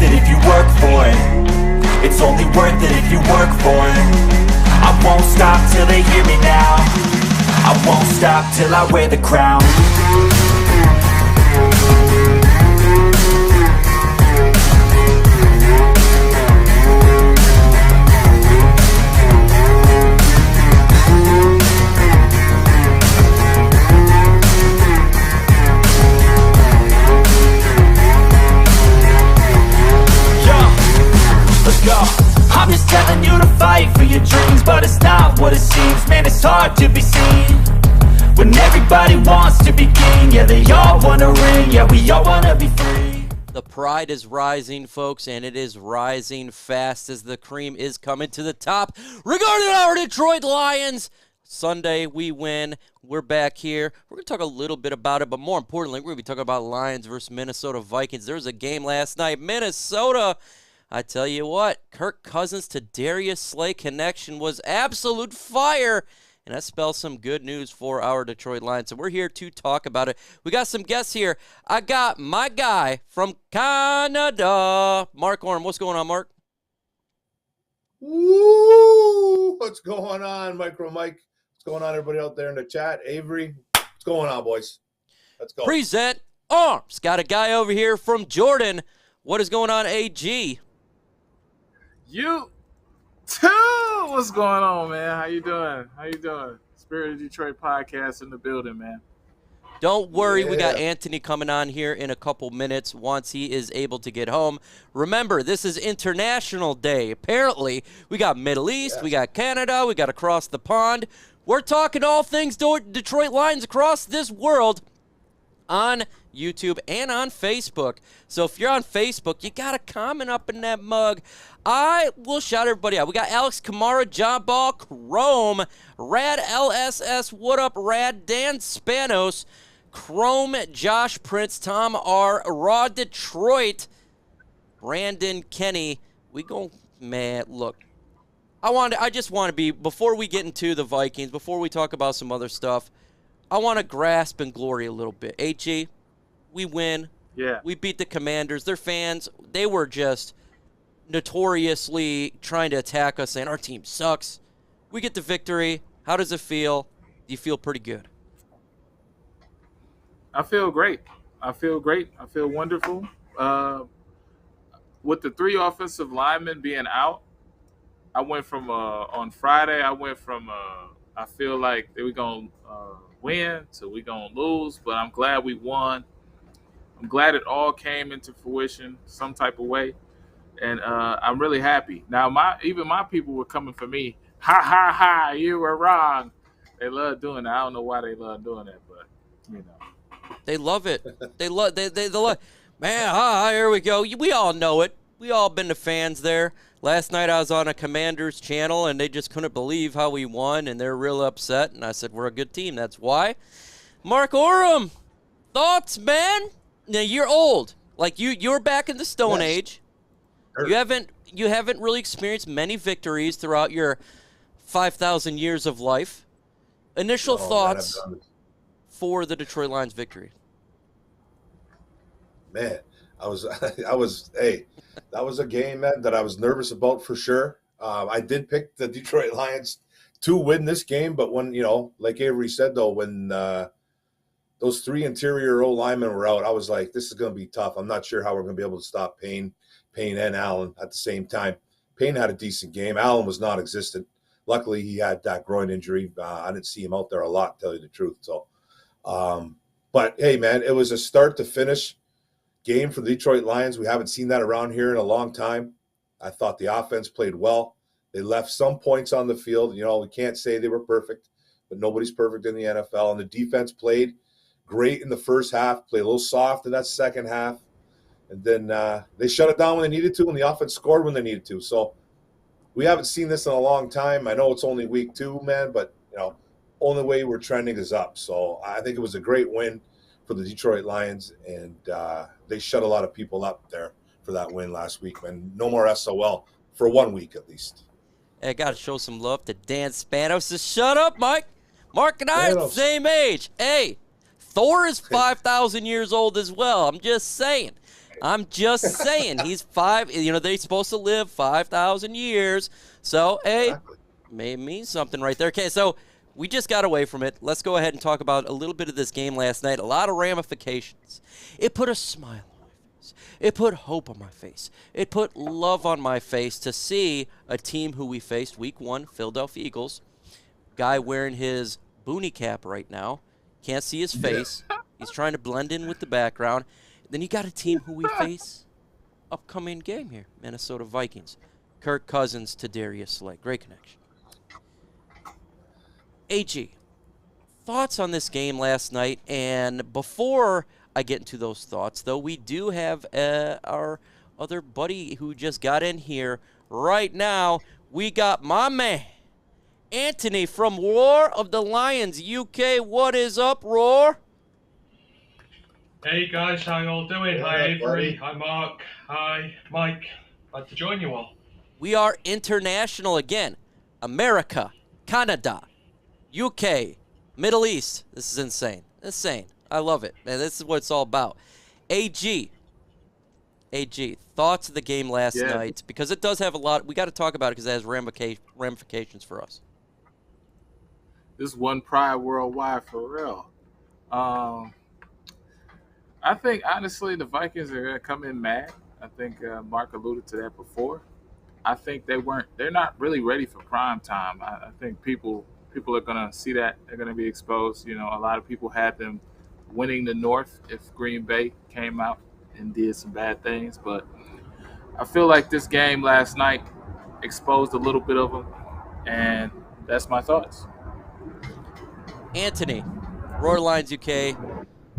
worth it if you work for it. It's only worth it if you work for it. I won't stop till they hear me now. I won't stop till I wear the crown. I'm just telling you to fight for your dreams, but it's not what it seems. Man, it's hard to be seen when everybody wants to be king. Yeah, they all want a ring. Yeah, we all want to be free. The pride is rising, folks, and it is rising fast as the cream is coming to the top. Regarding our Detroit Lions, Sunday we win. We're back here. We're going to talk a little bit about it, but more importantly, we're going to be talking about Lions versus Minnesota Vikings. There was a game last night. Minnesota, I tell you what, Kirk Cousins to Darius Slay connection was absolute fire, and that spells some good news for our Detroit Lions. And we're here to talk about it. We got some guests here. I got my guy from Canada, Mark Orm. What's going on, Mark? Woo! What's going on, MicroMike? What's going on, everybody out there in the chat? Avery, what's going on, boys? Let's go. Present Arms. Got a guy over here from Jordan. What is going on, AG? You too. What's going on, man? How you doing? Spirit of Detroit podcast in the building, man. Don't worry, we got Anthony coming on here in a couple minutes once he is able to get home. Remember, this is International Day. Apparently, we got Middle East, we got Canada, we got across the pond. We're talking all things Detroit Lions across this world on YouTube and on Facebook. So if you're on Facebook, you got a comment up in that mug. I will shout everybody out. We got Alex Kamara, John Ball, Chrome, Rad LSS, What Up Rad, Dan Spanos, Chrome, Josh Prince, Tom R, Raw Detroit, Brandon Kenny. We go, man, look. I just want to be, before we get into the Vikings, before we talk about some other stuff, I want to grasp and glory a little bit. HG, we win. Yeah. We beat the Commanders. Their fans, they were just notoriously trying to attack us, saying our team sucks. We get the victory. How does it feel? Do you feel pretty good? I feel great. I feel wonderful. With the 3 offensive linemen being out, I went from on Friday, I feel like we're going to win to we're going to lose, but I'm glad we won. I'm glad it all came into fruition some type of way, and I'm really happy. Now, my people were coming for me. Ha, ha, ha, you were wrong. They love doing that. I don't know why they love doing that, but, you know. They love it. They love. Man, here we go. We all know it. We all been the fans there. Last night I was on a Commanders channel, and they just couldn't believe how we won, and they're real upset. And I said, we're a good team. That's why. Mark Orem, thoughts, man? Now, you're old. Like, you're back in the Stone Age. You haven't really experienced many victories throughout your 5,000 years of life. Initial thoughts for the Detroit Lions victory. Man, hey, that was a game, man, that I was nervous about for sure. I did pick the Detroit Lions to win this game, but when, like Avery said, though, when those 3 interior O linemen were out, I was like, this is going to be tough. I'm not sure how we're going to be able to stop Payne and Allen at the same time. Payne had a decent game. Allen was non-existent. Luckily, he had that groin injury. I didn't see him out there a lot, to tell you the truth. So, but hey, man, it was a start to finish game for the Detroit Lions. We haven't seen that around here in a long time. I thought the offense played well. They left some points on the field. We can't say they were perfect, but nobody's perfect in the NFL. And the defense played great in the first half, played a little soft in that second half. And then they shut it down when they needed to, and the offense scored when they needed to. So we haven't seen this in a long time. I know it's only week 2, man, but, only way we're trending is up. So I think it was a great win for the Detroit Lions, and they shut a lot of people up there for that win last week, man. No more SOL for 1 week at least. Hey, I got to show some love to Dan Spanos. Just shut up, Mike. Mark and I are the same age. Hey, Thor is 5,000 years old as well. I'm just saying. I'm just saying. He's 5. You know, they're supposed to live 5,000 years. So, hey, Exactly. may mean something right there. Okay, so we just got away from it. Let's go ahead and talk about a little bit of this game last night. A lot of ramifications. It put a smile on my face. It put hope on my face. It put love on my face to see a team who we faced week 1, Philadelphia Eagles. Guy wearing his boonie cap right now. Can't see his face. He's trying to blend in with the background. Then you got a team who we face upcoming game here, Minnesota Vikings. Kirk Cousins to Darius Slay. Great connection. AG, thoughts on this game last night? And before I get into those thoughts, though, we do have our other buddy who just got in here right now. We got my man, Anthony from Roar of the Lions, UK. What is up, Roar? Hey guys, how y'all doing? Yeah, Hi Avery, buddy. hi Mark, hi Mike. Glad to join you all. We are international again. America, Canada, UK, Middle East. This is insane. Insane. I love it, man. This is what it's all about. AG, thoughts of the game last night? Because it does have a lot. We got to talk about it because it has ramifications for us. This one pride worldwide for real. I think honestly the Vikings are gonna come in mad. I think Mark alluded to that before. I think they're not really ready for prime time. I think people are gonna see that. They're gonna be exposed. You know, a lot of people had them winning the North if Green Bay came out and did some bad things. But I feel like this game last night exposed a little bit of them, and that's my thoughts. Anthony, Roar Lions UK.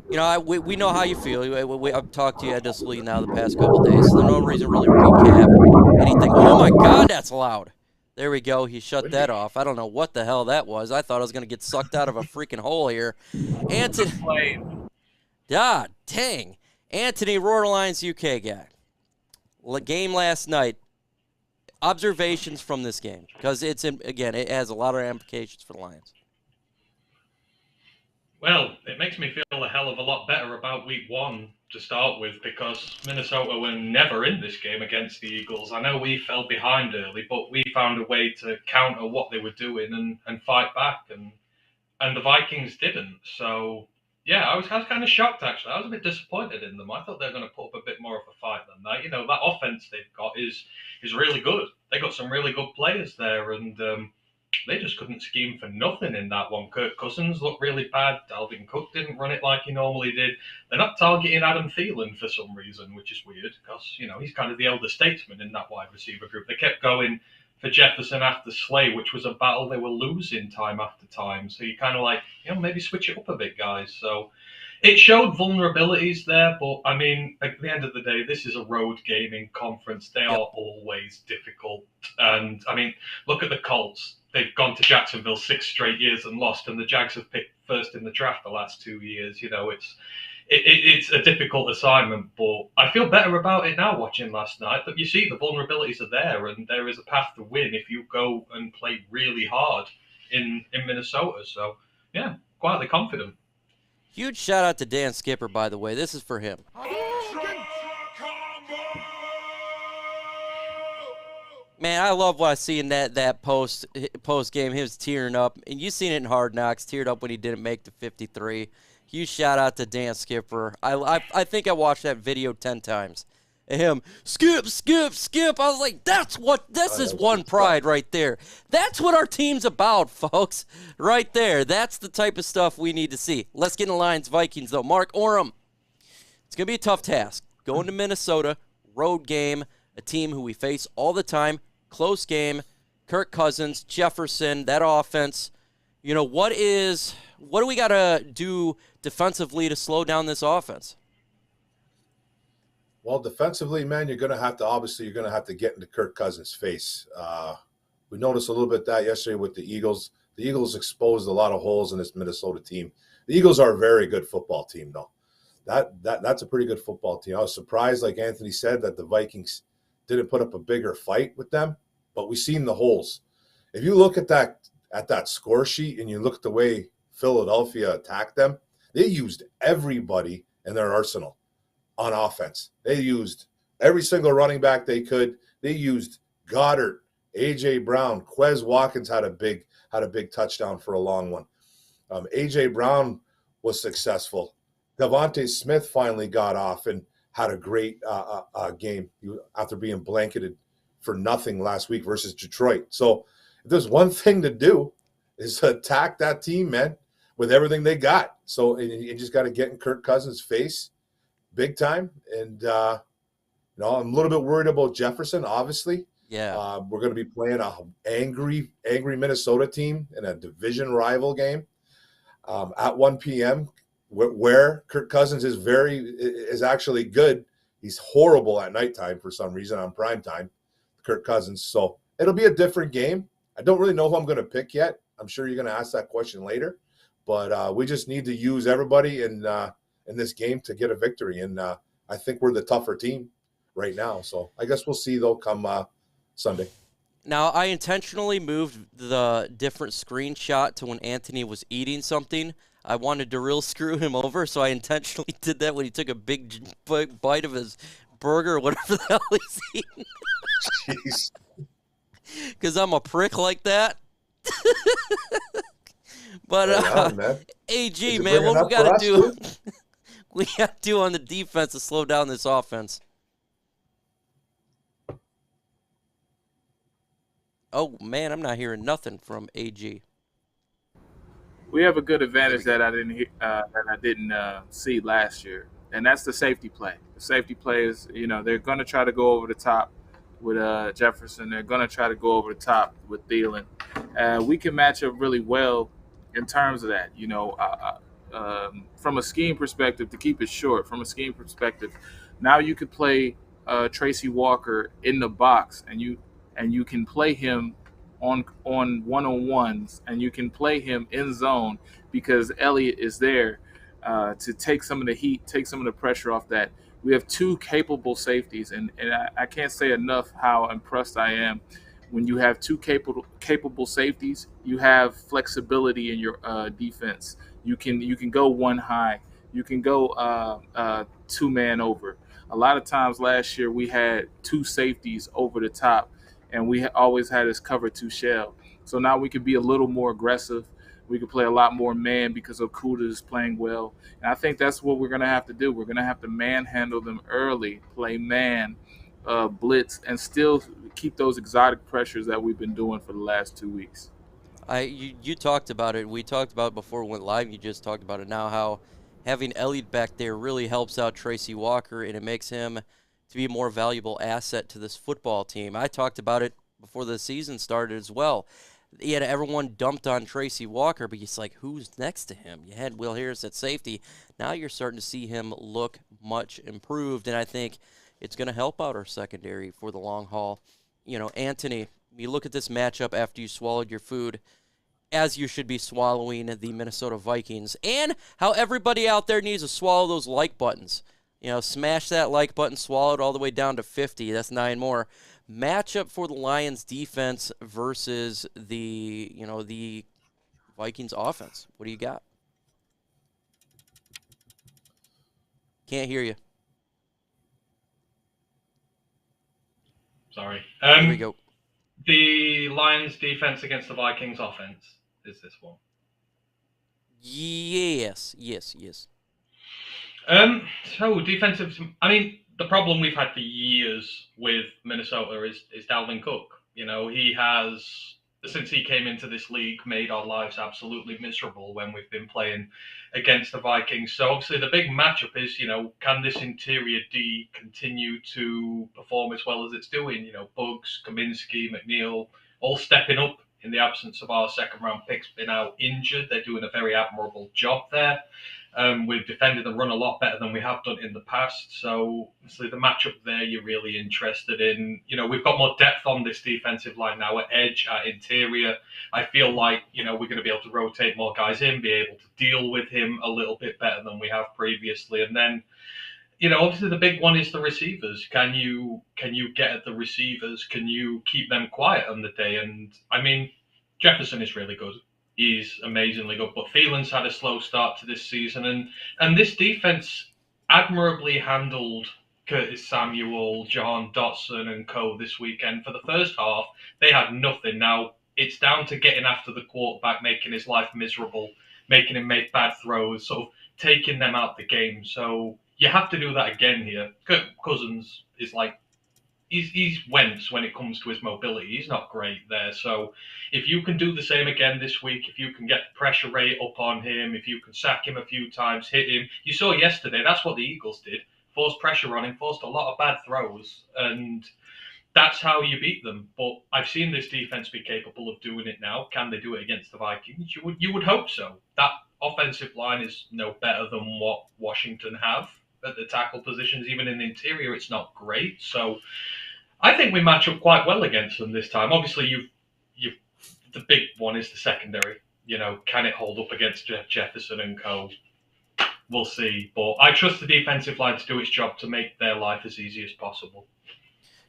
You know, we know how you feel. I've talked to you endlessly now the past couple of days, so there's no reason to really recap anything. Oh, my God, that's loud. There we go. He shut that off. I don't know what the hell that was. I thought I was going to get sucked out of a freaking hole here. Anthony. God dang. Anthony, Roar Lions UK guy. Game last night. Observations from this game, because it has a lot of ramifications for the Lions. Well, it makes me feel a hell of a lot better about week 1 to start with, because Minnesota were never in this game against the Eagles. I know we fell behind early, but we found a way to counter what they were doing and fight back, and the Vikings didn't. So, yeah, I was kind of shocked, actually. I was a bit disappointed in them. I thought they were going to put up a bit more of a fight than that. You know, that offense they've got is really good. They got some really good players there, and they just couldn't scheme for nothing in that one. Kirk Cousins looked really bad. Dalvin Cook didn't run it like he normally did. They're not targeting Adam Thielen for some reason, which is weird, because, you know, he's kind of the elder statesman in that wide receiver group. They kept going for Jefferson after Slay, which was a battle they were losing time after time. So you kind of like, you know, maybe switch it up a bit, guys. So it showed vulnerabilities there, but, I mean, at the end of the day, this is a road gaming conference. They are always difficult. And, I mean, look at the Colts. They've gone to Jacksonville 6 straight years and lost, and the Jags have picked first in the draft the last 2 years. You know, it's a difficult assignment, but I feel better about it now watching last night. But you see the vulnerabilities are there, and there is a path to win if you go and play really hard in Minnesota. So, yeah, quietly confident. Huge shout out to Dan Skipper, by the way. This is for him. Man, I love what I see in that post game. He was tearing up, and you seen it in Hard Knocks. Teared up when he didn't make the 53. Huge shout out to Dan Skipper. I think I watched that video 10 times. Him skip. I was like, this is one pride right there. That's what our team's about, folks. Right there. That's the type of stuff we need to see. Let's get in the Lions Vikings though. Mark Orem. It's gonna be a tough task. Going to Minnesota, road game, a team who we face all the time. Close game, Kirk Cousins, Jefferson, that offense. You know, what do we got to do defensively to slow down this offense? Well, defensively, man, you're going to have to get into Kirk Cousins' face. We noticed a little bit that yesterday with the Eagles. The Eagles exposed a lot of holes in this Minnesota team. The Eagles are a very good football team, though. That's a pretty good football team. I was surprised, like Anthony said, that the Vikings didn't put up a bigger fight with them, but we've seen the holes. If you look at that score sheet and you look at the way Philadelphia attacked them, they used everybody in their arsenal. on offense. They used every single running back they could. They used Goddard, A.J. Brown, Quez Watkins had a big touchdown for a long one. A.J. Brown was successful. Devontae Smith finally got off and had a great game after being blanketed for nothing last week versus Detroit. So if there's one thing to do is attack that team, man, with everything they got. So you just got to get in Kirk Cousins' face big time. And, I'm a little bit worried about Jefferson, obviously. Yeah. We're going to be playing a angry Minnesota team in a division rival game at 1 p.m. where Kirk Cousins is actually good. He's horrible at nighttime for some reason on prime time, Kirk Cousins. So it'll be a different game. I don't really know who I'm going to pick yet. I'm sure you're going to ask that question later. But we just need to use everybody in this game to get a victory. And I think we're the tougher team right now. So I guess we'll see, though, come Sunday. Now, I intentionally moved the different screenshot to when Anthony was eating something. I wanted to real screw him over, so I intentionally did that when he took a big bite of his burger or whatever the hell he's eating. Jeez. Because I'm a prick like that. But, AG, man, what we got to do? We got to do on the defense to slow down this offense. Oh, man, I'm not hearing nothing from AG. We have a good advantage that I didn't see last year, and that's the safety play. The safety play is, they're going to try to go over the top with Jefferson. They're going to try to go over the top with Thielen. We can match up really well in terms of that. From a scheme perspective, to keep it short, from a scheme perspective, now you could play Tracy Walker in the box, and you can play him on one-on-ones, and you can play him in zone because Elliott is there to take some of the heat, take some of the pressure off that. We have two capable safeties, and I can't say enough how impressed I am. When you have two capable safeties, you have flexibility in your defense. You can go one high. You can go two-man over. A lot of times last year we had two safeties over the top, and we always had us cover two shell. So now we can be a little more aggressive. We can play a lot more man because Okudah is playing well. And I think that's what we're going to have to do. We're going to have to manhandle them early, play man, blitz, and still keep those exotic pressures that we've been doing for the last 2 weeks. You talked about it. We talked about it before we went live. You just talked about it now, how having Elliott back there really helps out Tracy Walker, and it makes him to be a more valuable asset to this football team. I talked about it before the season started as well. He had everyone dumped on Tracy Walker, but it's like, who's next to him? You had Will Harris at safety. Now you're starting to see him look much improved, and I think it's going to help out our secondary for the long haul. Anthony, you look at this matchup after you swallowed your food, as you should be swallowing the Minnesota Vikings, and how everybody out there needs to swallow those like buttons. Smash that like button, swallow it all the way down to 50. That's 9 more. Matchup for the Lions defense versus the Vikings offense. What do you got? Can't hear you. Sorry. Here we go. The Lions defense against the Vikings offense is this one. Yes. So defensive. I mean, the problem we've had for years with Minnesota is Dalvin Cook. He has, since he came into this league, made our lives absolutely miserable when we've been playing against the Vikings. So obviously the big matchup is, can this interior D continue to perform as well as it's doing? Buggs, Kaminsky, McNeil, all stepping up in the absence of our second round picks being out injured. They're doing a very admirable job there. We've defended the run a lot better than we have done in the past. So the matchup there you're really interested in. We've got more depth on this defensive line now at edge, at interior. I feel like, we're going to be able to rotate more guys in, be able to deal with him a little bit better than we have previously. And then, obviously the big one is the receivers. Can you get at the receivers? Can you keep them quiet on the day? And I mean, Jefferson is really good. He's amazingly good, but Thielen's had a slow start to this season, and this defense, admirably handled Curtis Samuel, John Dotson, and co this weekend. For the first half, they had nothing. Now, it's down to getting after the quarterback, making his life miserable, making him make bad throws, sort of taking them out the game. So you have to do that again here. Kirk Cousins is like, he's Wentz when it comes to his mobility. He's not great there. So if you can do the same again this week, if you can get the pressure rate up on him, if you can sack him a few times, hit him. You saw yesterday, that's what the Eagles did. Forced pressure on him, forced a lot of bad throws, and that's how you beat them. But I've seen this defense be capable of doing it now. Can they do it against the Vikings? You would hope so. That offensive line is no better than what Washington have at the tackle positions. Even in the interior, it's not great. So I think we match up quite well against them this time. Obviously, you the big one is the secondary. You know, can it hold up against Jefferson and co? We'll see. But I trust the defensive line to do its job to make their life as easy as possible.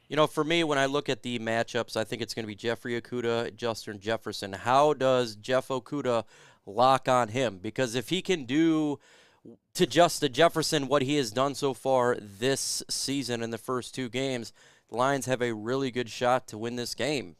You know, for me, when I look at the matchups, I think it's going to be Jeffrey Okudah, Justin Jefferson. How does Jeff Okudah lock on him? Because if he can do to Justin Jefferson what he has done so far this season in the first two games, the Lions have a really good shot to win this game.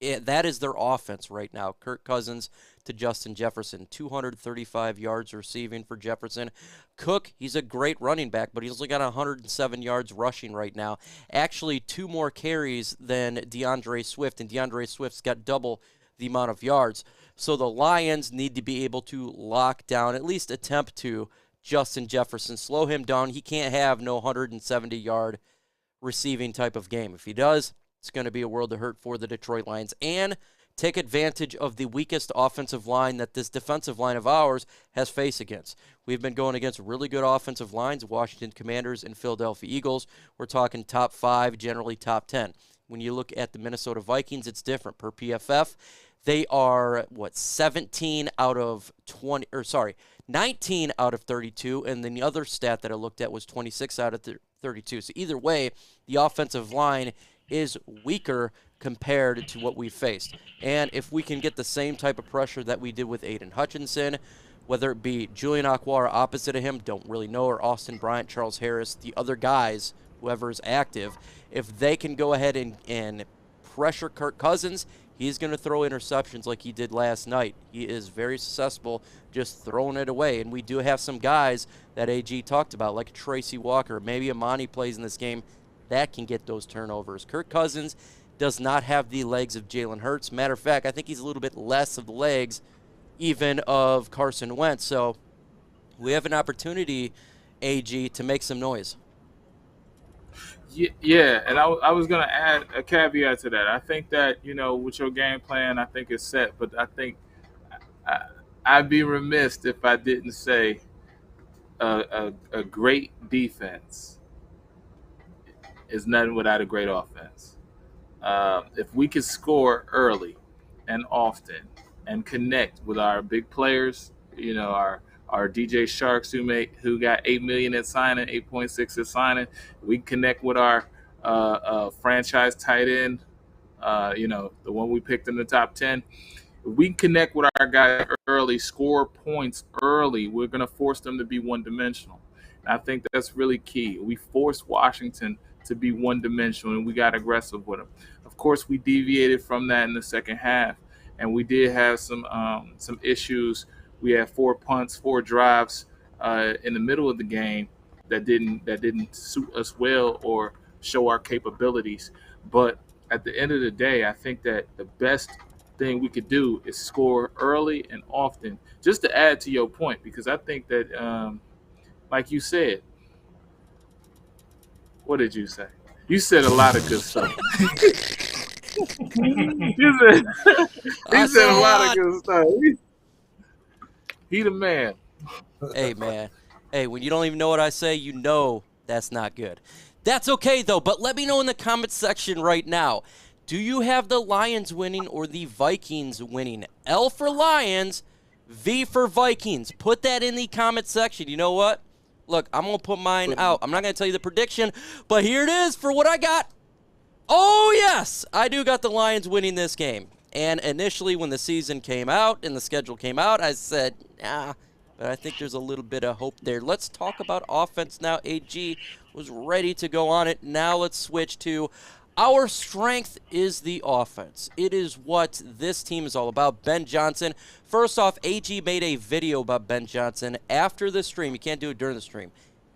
That is their offense right now. Kirk Cousins to Justin Jefferson, 235 yards receiving for Jefferson. Cook, he's a great running back, but he's only got 107 yards rushing right now. Actually, 2 more carries than DeAndre Swift, and DeAndre Swift's got double the amount of yards. So the Lions need to be able to lock down, at least attempt to, Justin Jefferson. Slow him down. He can't have no 170-yard receiving type of game. If he does, it's going to be a world of hurt for the Detroit Lions. And take advantage of the weakest offensive line that this defensive line of ours has faced against. We've been going against really good offensive lines, Washington Commanders and Philadelphia Eagles. We're talking top 5, generally top 10. When you look at the Minnesota Vikings, it's different. Per PFF, they are, 19 out of 32, and then the other stat that I looked at was 26 out of 32. So either way, the offensive line is weaker compared to what we faced. And if we can get the same type of pressure that we did with Aidan Hutchinson, whether it be Julian Okwara opposite of him, don't really know, or Austin Bryant, Charles Harris, the other guys, whoever is active, if they can go ahead and pressure Kirk Cousins, he's going to throw interceptions like he did last night. He is very successful just throwing it away. And we do have some guys that AG talked about, like Tracy Walker, maybe Amani plays in this game, that can get those turnovers. Kirk Cousins does not have the legs of Jalen Hurts. Matter of fact, I think he's a little bit less of the legs even of Carson Wentz. So we have an opportunity, AG, to make some noise. Yeah, and I was going to add a caveat to that. I think that, with your game plan, I think it's set. But I think I'd be remiss if I didn't say a great defense is nothing without a great offense. If we could score early and often and connect with our big players, our DJ Sharks who got $8 million at signing, 8.6 at signing, we connect with our franchise tight end, the one we picked in the top 10. If we connect with our guys early, score points early, we're going to force them to be one-dimensional. And I think that's really key. We forced Washington to be one-dimensional, and we got aggressive with them. Of course, we deviated from that in the second half, and we did have some issues. We had 4 punts, 4 drives in the middle of the game that didn't suit us well or show our capabilities. But at the end of the day, I think that the best thing we could do is score early and often. Just to add to your point, because I think that, like you said, what did you say? You said a lot of good stuff. He said a lot of good stuff. He the man. Hey, man. Hey, when you don't even know what I say, you know that's not good. That's okay, though, but let me know in the comment section right now. Do you have the Lions winning or the Vikings winning? L for Lions, V for Vikings. Put that in the comment section. You know what? Look, I'm going to put mine out. I'm not going to tell you the prediction, but here it is for what I got. Oh, yes, I do got the Lions winning this game. And initially when the season came out and the schedule came out, I said, but I think there's a little bit of hope there. Let's talk about offense now. AG was ready to go on it. Now let's switch to our strength is the offense. It is what this team is all about. Ben Johnson. First off, AG made a video about Ben Johnson after the stream. You can't do it during the stream.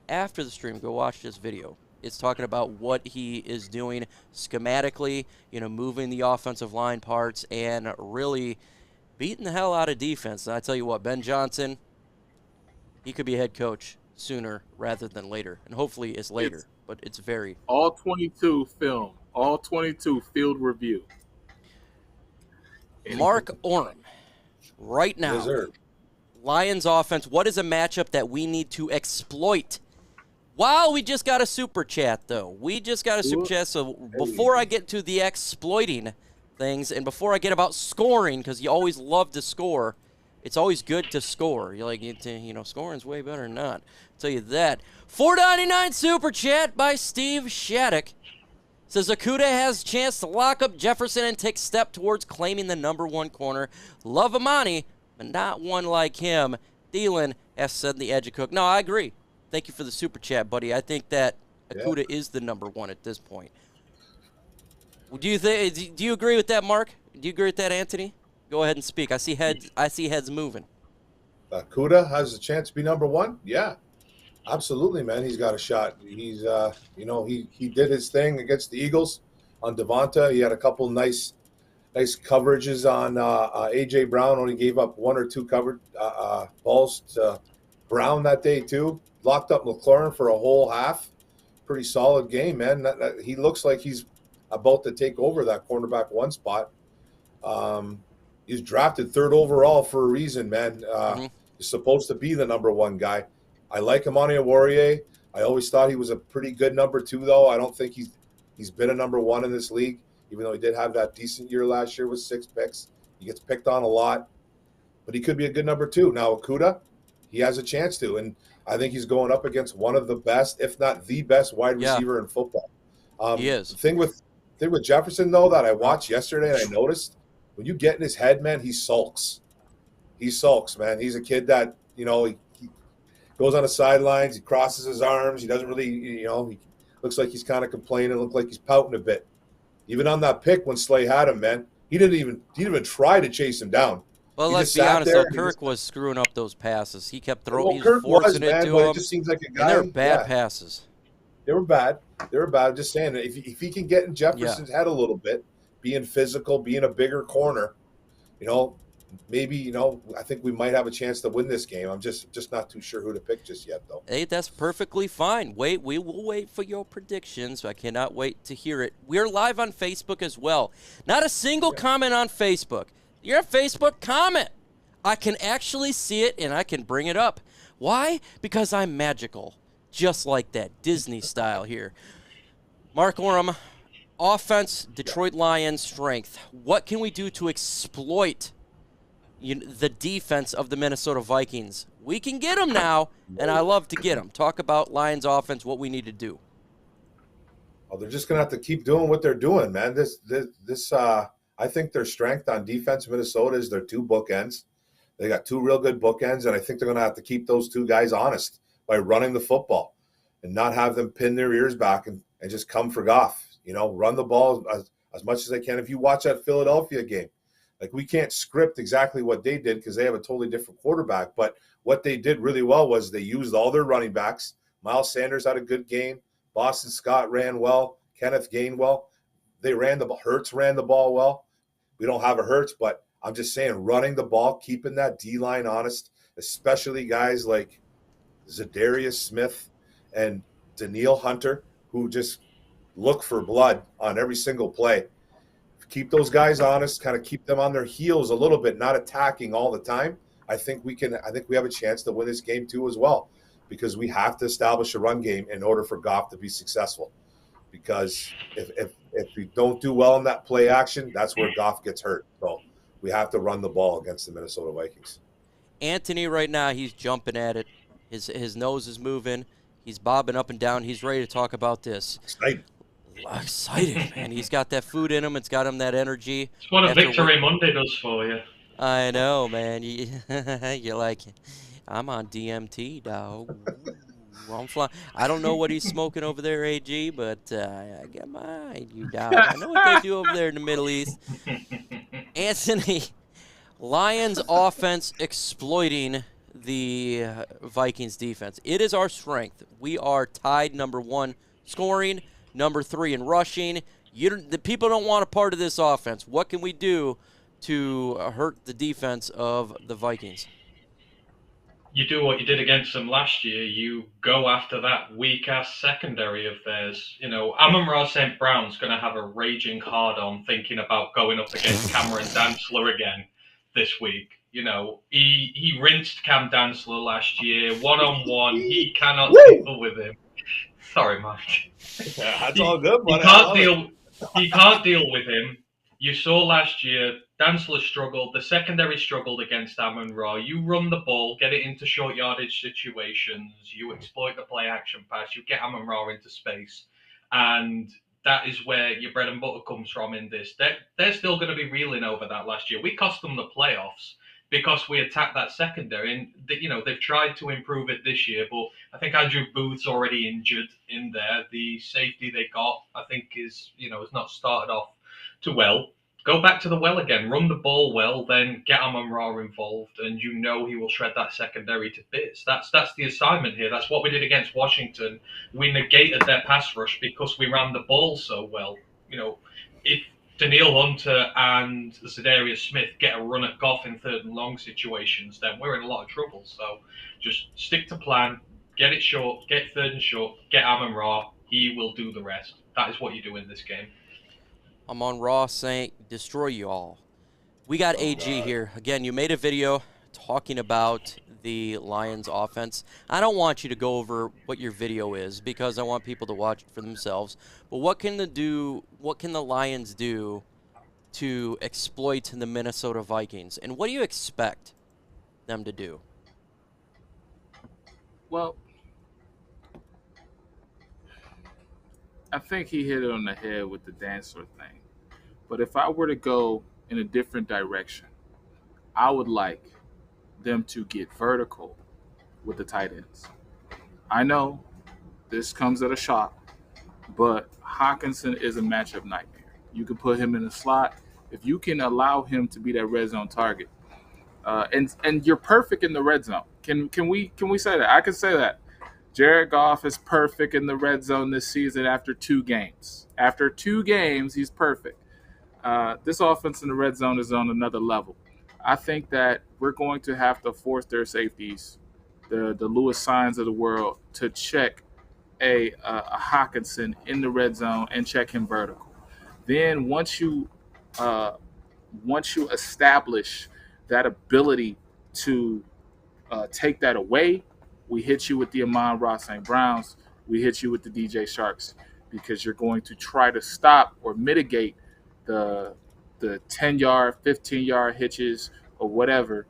After the stream, go watch this video. It's talking about what he is doing schematically, moving the offensive line parts and really beating the hell out of defense. And I tell you what, Ben Johnson, he could be head coach sooner rather than later. And hopefully it's later, but it's very. All 22 film, all 22 field review. Mark Orem, right now, Yes, sir. Lions offense, what is a matchup that we need to exploit? Wow, we just got a super chat, though. We just got a super chat, so before I get to the exploiting things and before I get about scoring, because you always love to score, it's always good to score. You're like, scoring's way better than not. I'll tell you that. $4.99 super chat by Steve Shattuck. Says Okudah has a chance to lock up Jefferson and take step towards claiming the #1 corner. Love Amani, but not one like him. Thielen has said the edge of Cook. No, I agree. Thank you for the super chat, buddy. I think that Okudah is the #1 at this point. Do you agree with that, Mark? Do you agree with that, Anthony? Go ahead and speak. I see heads moving. Okudah has a chance to be #1. Yeah, absolutely, man. He's got a shot. He's he did his thing against the Eagles on Devonta. He had a couple nice coverages on AJ Brown. Only gave up 1 or 2 covered balls to Brown that day too. Locked up McLaurin for a whole half. Pretty solid game, man. He looks like he's about to take over that cornerback 1 spot. He's drafted 3rd overall for a reason, man. He's supposed to be the #1 guy. I like Amani Oruwariye. I always thought he was a pretty good #2, though. I don't think he's been a #1 in this league, even though he did have that decent year last year with 6 picks. He gets picked on a lot, but he could be a good #2. Now, Okudah, he has a chance to, and I think he's going up against one of the best, if not the best, wide receiver in football. He is. The thing with Jefferson, though, that I watched yesterday and I noticed, when you get in his head, man, he sulks. He sulks, man. He's a kid that, he goes on the sidelines, he crosses his arms, he doesn't really, he looks like he's kind of complaining, looks like he's pouting a bit. Even on that pick when Slay had him, man, he didn't even try to chase him down. Well, let's be honest, though, Kirk was screwing up those passes. He kept throwing, he was forcing it to him. It just seems like a guy. And they're bad passes. They were bad. I'm just saying, if he can get in Jefferson's head a little bit, being physical, being a bigger corner, maybe, I think we might have a chance to win this game. I'm just not too sure who to pick just yet, though. Hey, that's perfectly fine. We will wait for your predictions. I cannot wait to hear it. We're live on Facebook as well. Not a single comment on Facebook. You're on Facebook, comment. I can actually see it, and I can bring it up. Why? Because I'm magical. Just like that, Disney style here. Mark Orem, offense, Detroit Lions strength. What can we do to exploit the defense of the Minnesota Vikings? We can get them now, and I love to get them. Talk about Lions offense, what we need to do. Well, they're just going to have to keep doing what they're doing, man. I think their strength on defense, Minnesota, is their 2 bookends. They got 2 real good bookends, and I think they're going to have to keep those 2 guys honest by running the football and not have them pin their ears back and just come for Goff. Run the ball as much as they can. If you watch that Philadelphia game, like, we can't script exactly what they did because they have a totally different quarterback, but what they did really well was they used all their running backs. Miles Sanders had a good game. Boston Scott ran well. Kenneth Gainwell. They ran the ball. Hurts ran the ball well. We don't have a Hurts, but I'm just saying, running the ball, keeping that D-line honest, especially guys like Zadarius Smith and Daniil Hunter, who just look for blood on every single play. Keep those guys honest, kind of keep them on their heels a little bit, not attacking all the time. I think we have a chance to win this game too as well, because we have to establish a run game in order for Goff to be successful. Because if we don't do well in that play action, that's where Goff gets hurt. So we have to run the ball against the Minnesota Vikings. Anthony right now, he's jumping at it. His nose is moving. He's bobbing up and down. He's ready to talk about this. Excited, man. He's got that food in him. It's got him that energy. It's what a Victory Monday does for you. I know, man. You're like, I'm on DMT, dog. Ooh, I'm flying. I don't know what he's smoking over there, AG, but I got mine, you dog. I know what they do over there in the Middle East. Anthony, Lions offense exploiting the Vikings defense. It is our strength. We are tied #1 scoring, #3 in rushing. The people don't want a part of this offense. What can we do to hurt the defense of the Vikings? You do what you did against them last year. You go after that weak-ass secondary of theirs. You know, Amon-Ra St. Brown's going to have a raging hard-on thinking about going up against Cameron Dantzler again this week. You know, he rinsed Cam Dantzler last year, one-on-one. He cannot deal with him. Sorry, Mike. Yeah, that's all good, but He can't deal with him. You saw last year, Dantzler struggled. The secondary struggled against Amon-Ra. You run the ball, get it into short yardage situations. You exploit the play action pass. You get Amon-Ra into space. And that is where your bread and butter comes from in this. They're still going to be reeling over that last year. We cost them the playoffs because we attacked that secondary. And, they've tried to improve it this year. But I think Andrew Booth's already injured in there. The safety they got, I think, has not started off too well. Go back to the well again, run the ball well, then get Amon-Ra involved, and he will shred that secondary to bits. That's the assignment here. That's what we did against Washington. We negated their pass rush because we ran the ball so well. If Daniil Hunter and Zadarius Smith get a run at Goff in 3rd and long situations, then we're in a lot of trouble. So just stick to plan, get it short, get 3rd and short, get Amon-Ra. He will do the rest. That is what you do in this game. Amon-Ra saying, destroy you all. We got AG here. Again, you made a video talking about the Lions offense. I don't want you to go over what your video is because I want people to watch it for themselves. But what can the Lions do to exploit the Minnesota Vikings? And what do you expect them to do? Well, I think he hit it on the head with the Dantzler thing. But if I were to go in a different direction, I would like them to get vertical with the tight ends. I know this comes at a shock, but Hutchinson is a matchup nightmare. You can put him in the slot. If you can allow him to be that red zone target, and you're perfect in the red zone. Can we say that? I can say that. Jared Goff is perfect in the red zone this season after 2 games. After 2 games, he's perfect. This offense in the red zone is on another level. I think that we're going to have to force their safeties, the Lewis Signs of the world, to check a Hutchinson in the red zone and check him vertical. Then once you establish that ability to take that away, we hit you with the Amon-Ra St. Browns. We hit you with the DJ Sharks because you're going to try to stop or mitigate the 10-yard, 15-yard hitches or whatever.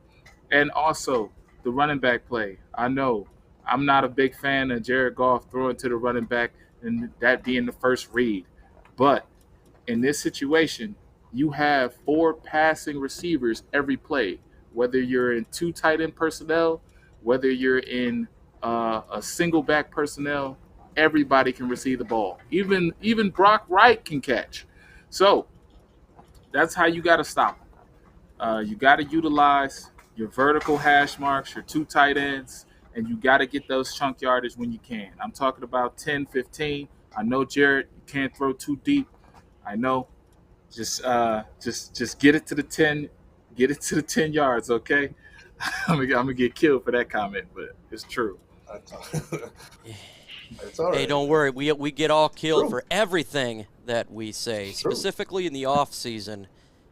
And also the running back play. I know I'm not a big fan of Jared Goff throwing to the running back and that being the first read. But in this situation, you have 4 passing receivers every play, whether you're in 2 tight end personnel, whether you're in a single back personnel, everybody can receive the ball. Even Brock Wright can catch. So that's how you got to stop them. You got to utilize your vertical hash marks, your 2 tight ends, and you got to get those chunk yardage when you can. I'm talking about 10, 15. I know, Jared, you can't throw too deep. I know. Just get it to the 10. Get it to the 10 yards, okay? I'm gonna get killed for that comment, but it's true. It's all right. Hey, don't worry. We get all killed True. for everything that we say, specifically in the off season.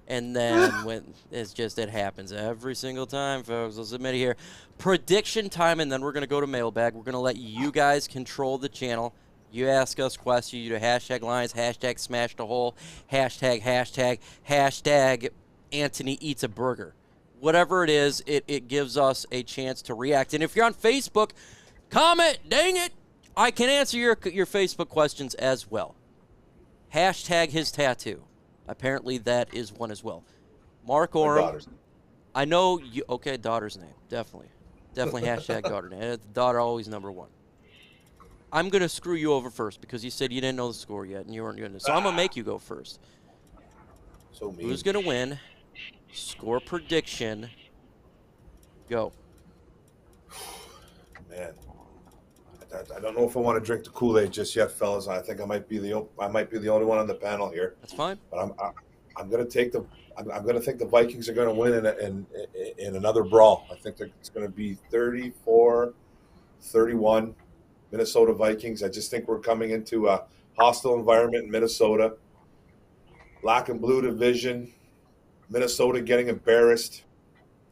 And then when it happens every single time, folks. Let's admit it here. Prediction time, and then we're going to go to mailbag. We're going to let you guys control the channel. You ask us questions. You do hashtag Lions, hashtag Smash the Hole, hashtag Anthony Eats a Burger. Whatever it is, it gives us a chance to react. And if you're on Facebook, comment, dang it. I can answer your Facebook questions as well. Hashtag his tattoo. Apparently that is one as well. Mark Oram. I know you. Okay, daughter's name. Definitely. Definitely hashtag daughter. Daughter always number one. I'm going to screw you over first because you said you didn't know the score yet and you weren't going to. So I'm going to make you go first. So mean. Who's going to win? Score prediction. Go. Man, I don't know if I want to drink the Kool-Aid just yet, fellas. I think I might be the only one on the panel here. That's fine. But I'm going to take I'm going to think the Vikings are going to win in another brawl. I think it's going to be 34-31 Minnesota Vikings. I just think we're coming into a hostile environment in Minnesota. Black and blue division. Minnesota getting embarrassed.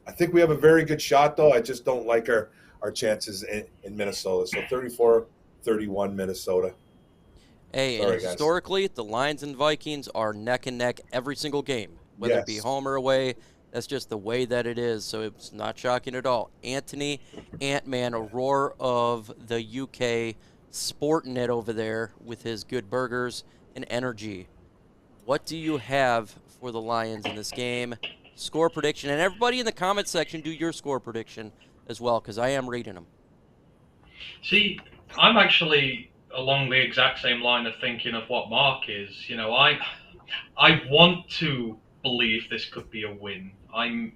I think we have a very good shot, though. I just don't like our chances in Minnesota. So 34-31 Minnesota. Hey, Sorry, and historically, the Lions and Vikings are neck and neck every single game, whether it be home or away. That's just the way that it is, so it's not shocking at all. Anthony, Ant-Man, a roar of the UK, sporting it over there with his good burgers and energy. What do you have for the Lions in this game? Score prediction, and everybody in the comment section, do your score prediction as well, because I am reading them. See, I'm actually along the exact same line of thinking of what Mark is. You know, I want to believe this could be a win. I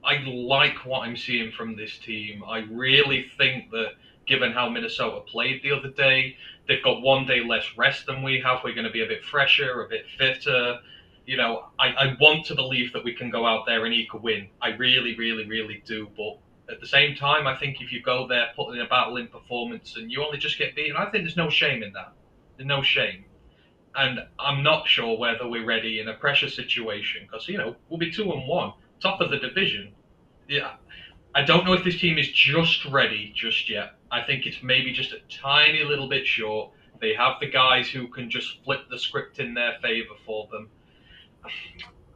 like what I'm seeing from this team. I really think that given how Minnesota played the other day, they've got one day less rest than we have. We're going to be a bit fresher, a bit fitter. You know, I want to believe that we can go out there and eke a win. I really, really, really do. But at the same time, I think if you go there, put in a battling performance, and you only just get beaten, I think there's no shame in that. There's no shame. And I'm not sure whether we're ready in a pressure situation because, you know, we'll be 2-1, top of the division. Yeah, I don't know if this team is just ready just yet. I think it's maybe just a tiny little bit short. They have the guys who can just flip the script in their favor for them.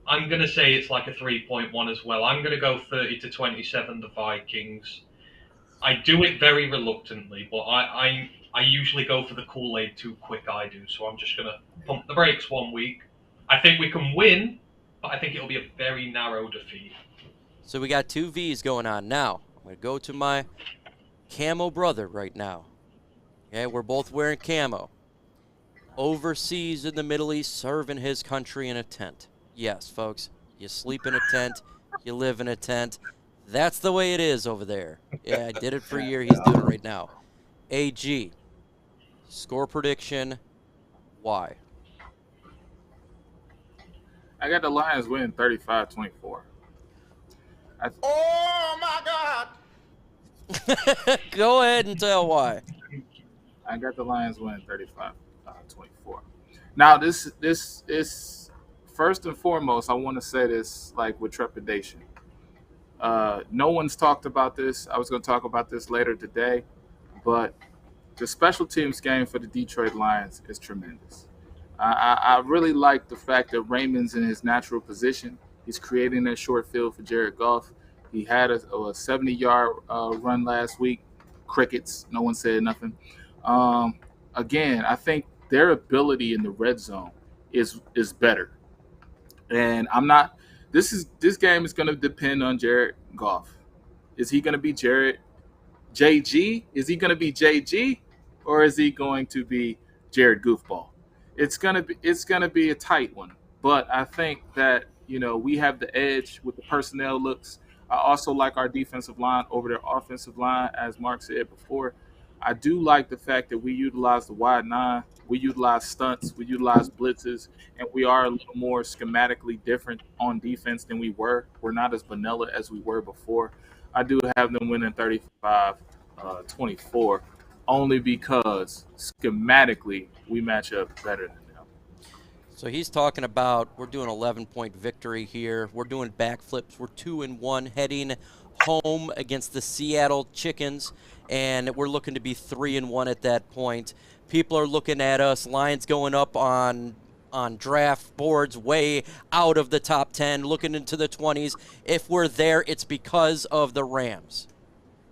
I'm going to say it's like a 3.1 as well. I'm going to go 30-27 the Vikings. I do it very reluctantly, but I usually go for the Kool-Aid too quick, I do. So I'm just going to pump the brakes 1 week. I think we can win, but I think it'll be a very narrow defeat. So we got 2 Vs going on. Now, I'm going to go to my camo brother right now. Okay, we're both wearing camo. Overseas in the Middle East, serving his country in a tent. Yes, folks, you sleep in a tent, you live in a tent. That's the way it is over there. Yeah, I did it for a year. He's doing it right now. AG, score prediction, why? I got the Lions winning 35-24. Oh my God! Go ahead and tell why. I got the Lions winning 35-24. Now, this is first and foremost, I want to say this like with trepidation. No one's talked about this. I was going to talk about this later today, but the special teams game for the Detroit Lions is tremendous. I really like the fact that Raymond's in his natural position. He's creating that short field for Jared Goff. He had a 70-yard run last week. Crickets. No one said nothing. Again, I think their ability in the red zone is better. And I'm not. This game is going to depend on Jared Goff. Is he going to be JG? Is he going to be JG, or is he going to be Jared Goofball? It's gonna be a tight one. But I think that we have the edge with the personnel looks. I also like our defensive line over their offensive line, as Mark said before. I do like the fact that we utilize the wide nine, we utilize stunts, we utilize blitzes, and we are a little more schematically different on defense than we were. We're not as vanilla as we were before. I do have them winning 35-24, only because schematically we match up better than them. So he's talking about we're doing 11-point victory here. We're doing backflips. We're 2-1 heading home against the Seattle Chickens, and we're looking to be 3-1 at that point. People are looking at us, Lions going up on draft boards way out of the top 10, looking into the 20s. If we're there, it's because of the Rams.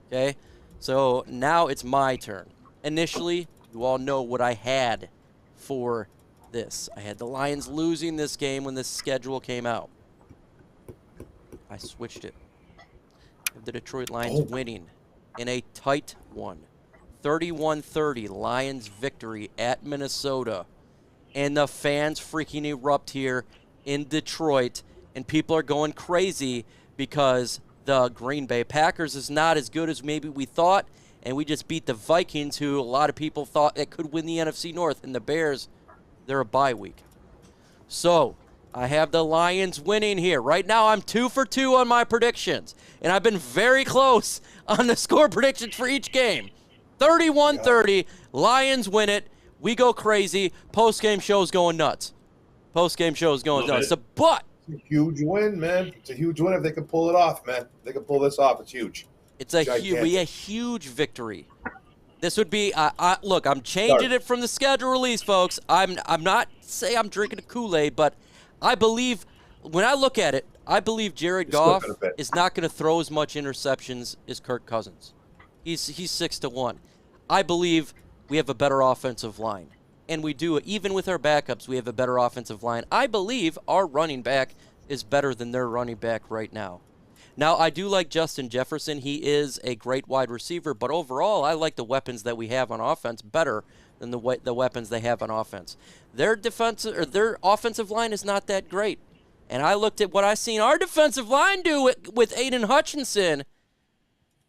Okay? So now it's my turn. Initially, you all know what I had for this. I had the Lions losing this game when this schedule came out. I switched it. The Detroit Lions winning in a tight one. 31-30 Lions victory at Minnesota. And the fans freaking erupt here in Detroit. And people are going crazy because the Green Bay Packers is not as good as maybe we thought. And we just beat the Vikings, who a lot of people thought that could win the NFC North. And the Bears, they're a bye week. So I have the Lions winning here. Right now I'm 2 for 2 on my predictions. And I've been very close on the score predictions for each game. 31-30, Lions win it. We go crazy. Post-game show's going nuts. Post-game show's going nuts. So, but it's a huge win, man. It's a huge win if they can pull it off, man. If they can pull this off. It's huge. It's a huge victory. This would be look, I'm changing it from the schedule release, folks. I'm not saying I'm drinking a Kool-Aid, but I believe when I look at it, I believe Jared Goff is not going to throw as much interceptions as Kirk Cousins. He's 6-1. I believe we have a better offensive line. And we do, even with our backups, we have a better offensive line. I believe our running back is better than their running back right now. Now, I do like Justin Jefferson. He is a great wide receiver, but overall, I like the weapons that we have on offense better than the weapons they have on offense. Their offensive line is not that great. And I looked at what I seen our defensive line do with Aidan Hutchinson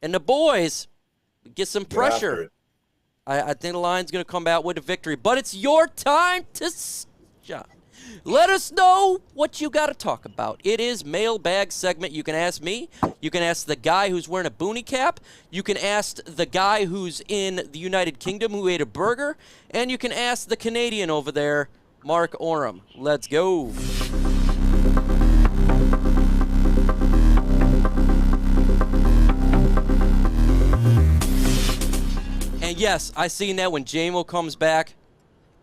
and the boys. Get some pressure. I think the Lions going to come out with a victory. But it's your time to shine. Let us know what you got to talk about. It is mailbag segment. You can ask me. You can ask the guy who's wearing a boonie cap. You can ask the guy who's in the United Kingdom who ate a burger. And you can ask the Canadian over there, Mark Oram. Let's go. And yes, I seen that when JMO comes back.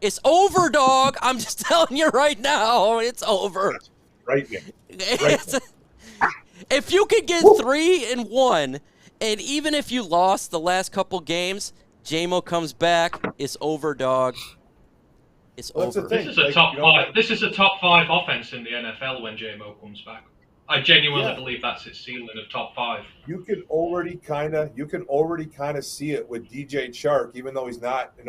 It's over, dog. I'm just telling you right now. It's over. Right. If you could get 3-1, and even if you lost the last couple games, JMO comes back. It's over, dog. It's over. This is a top five. This is a top 5 offense in the NFL when JMO comes back. I genuinely believe that's its ceiling of top 5. You can already kind of see it with DJ Chark, even though he's not, he's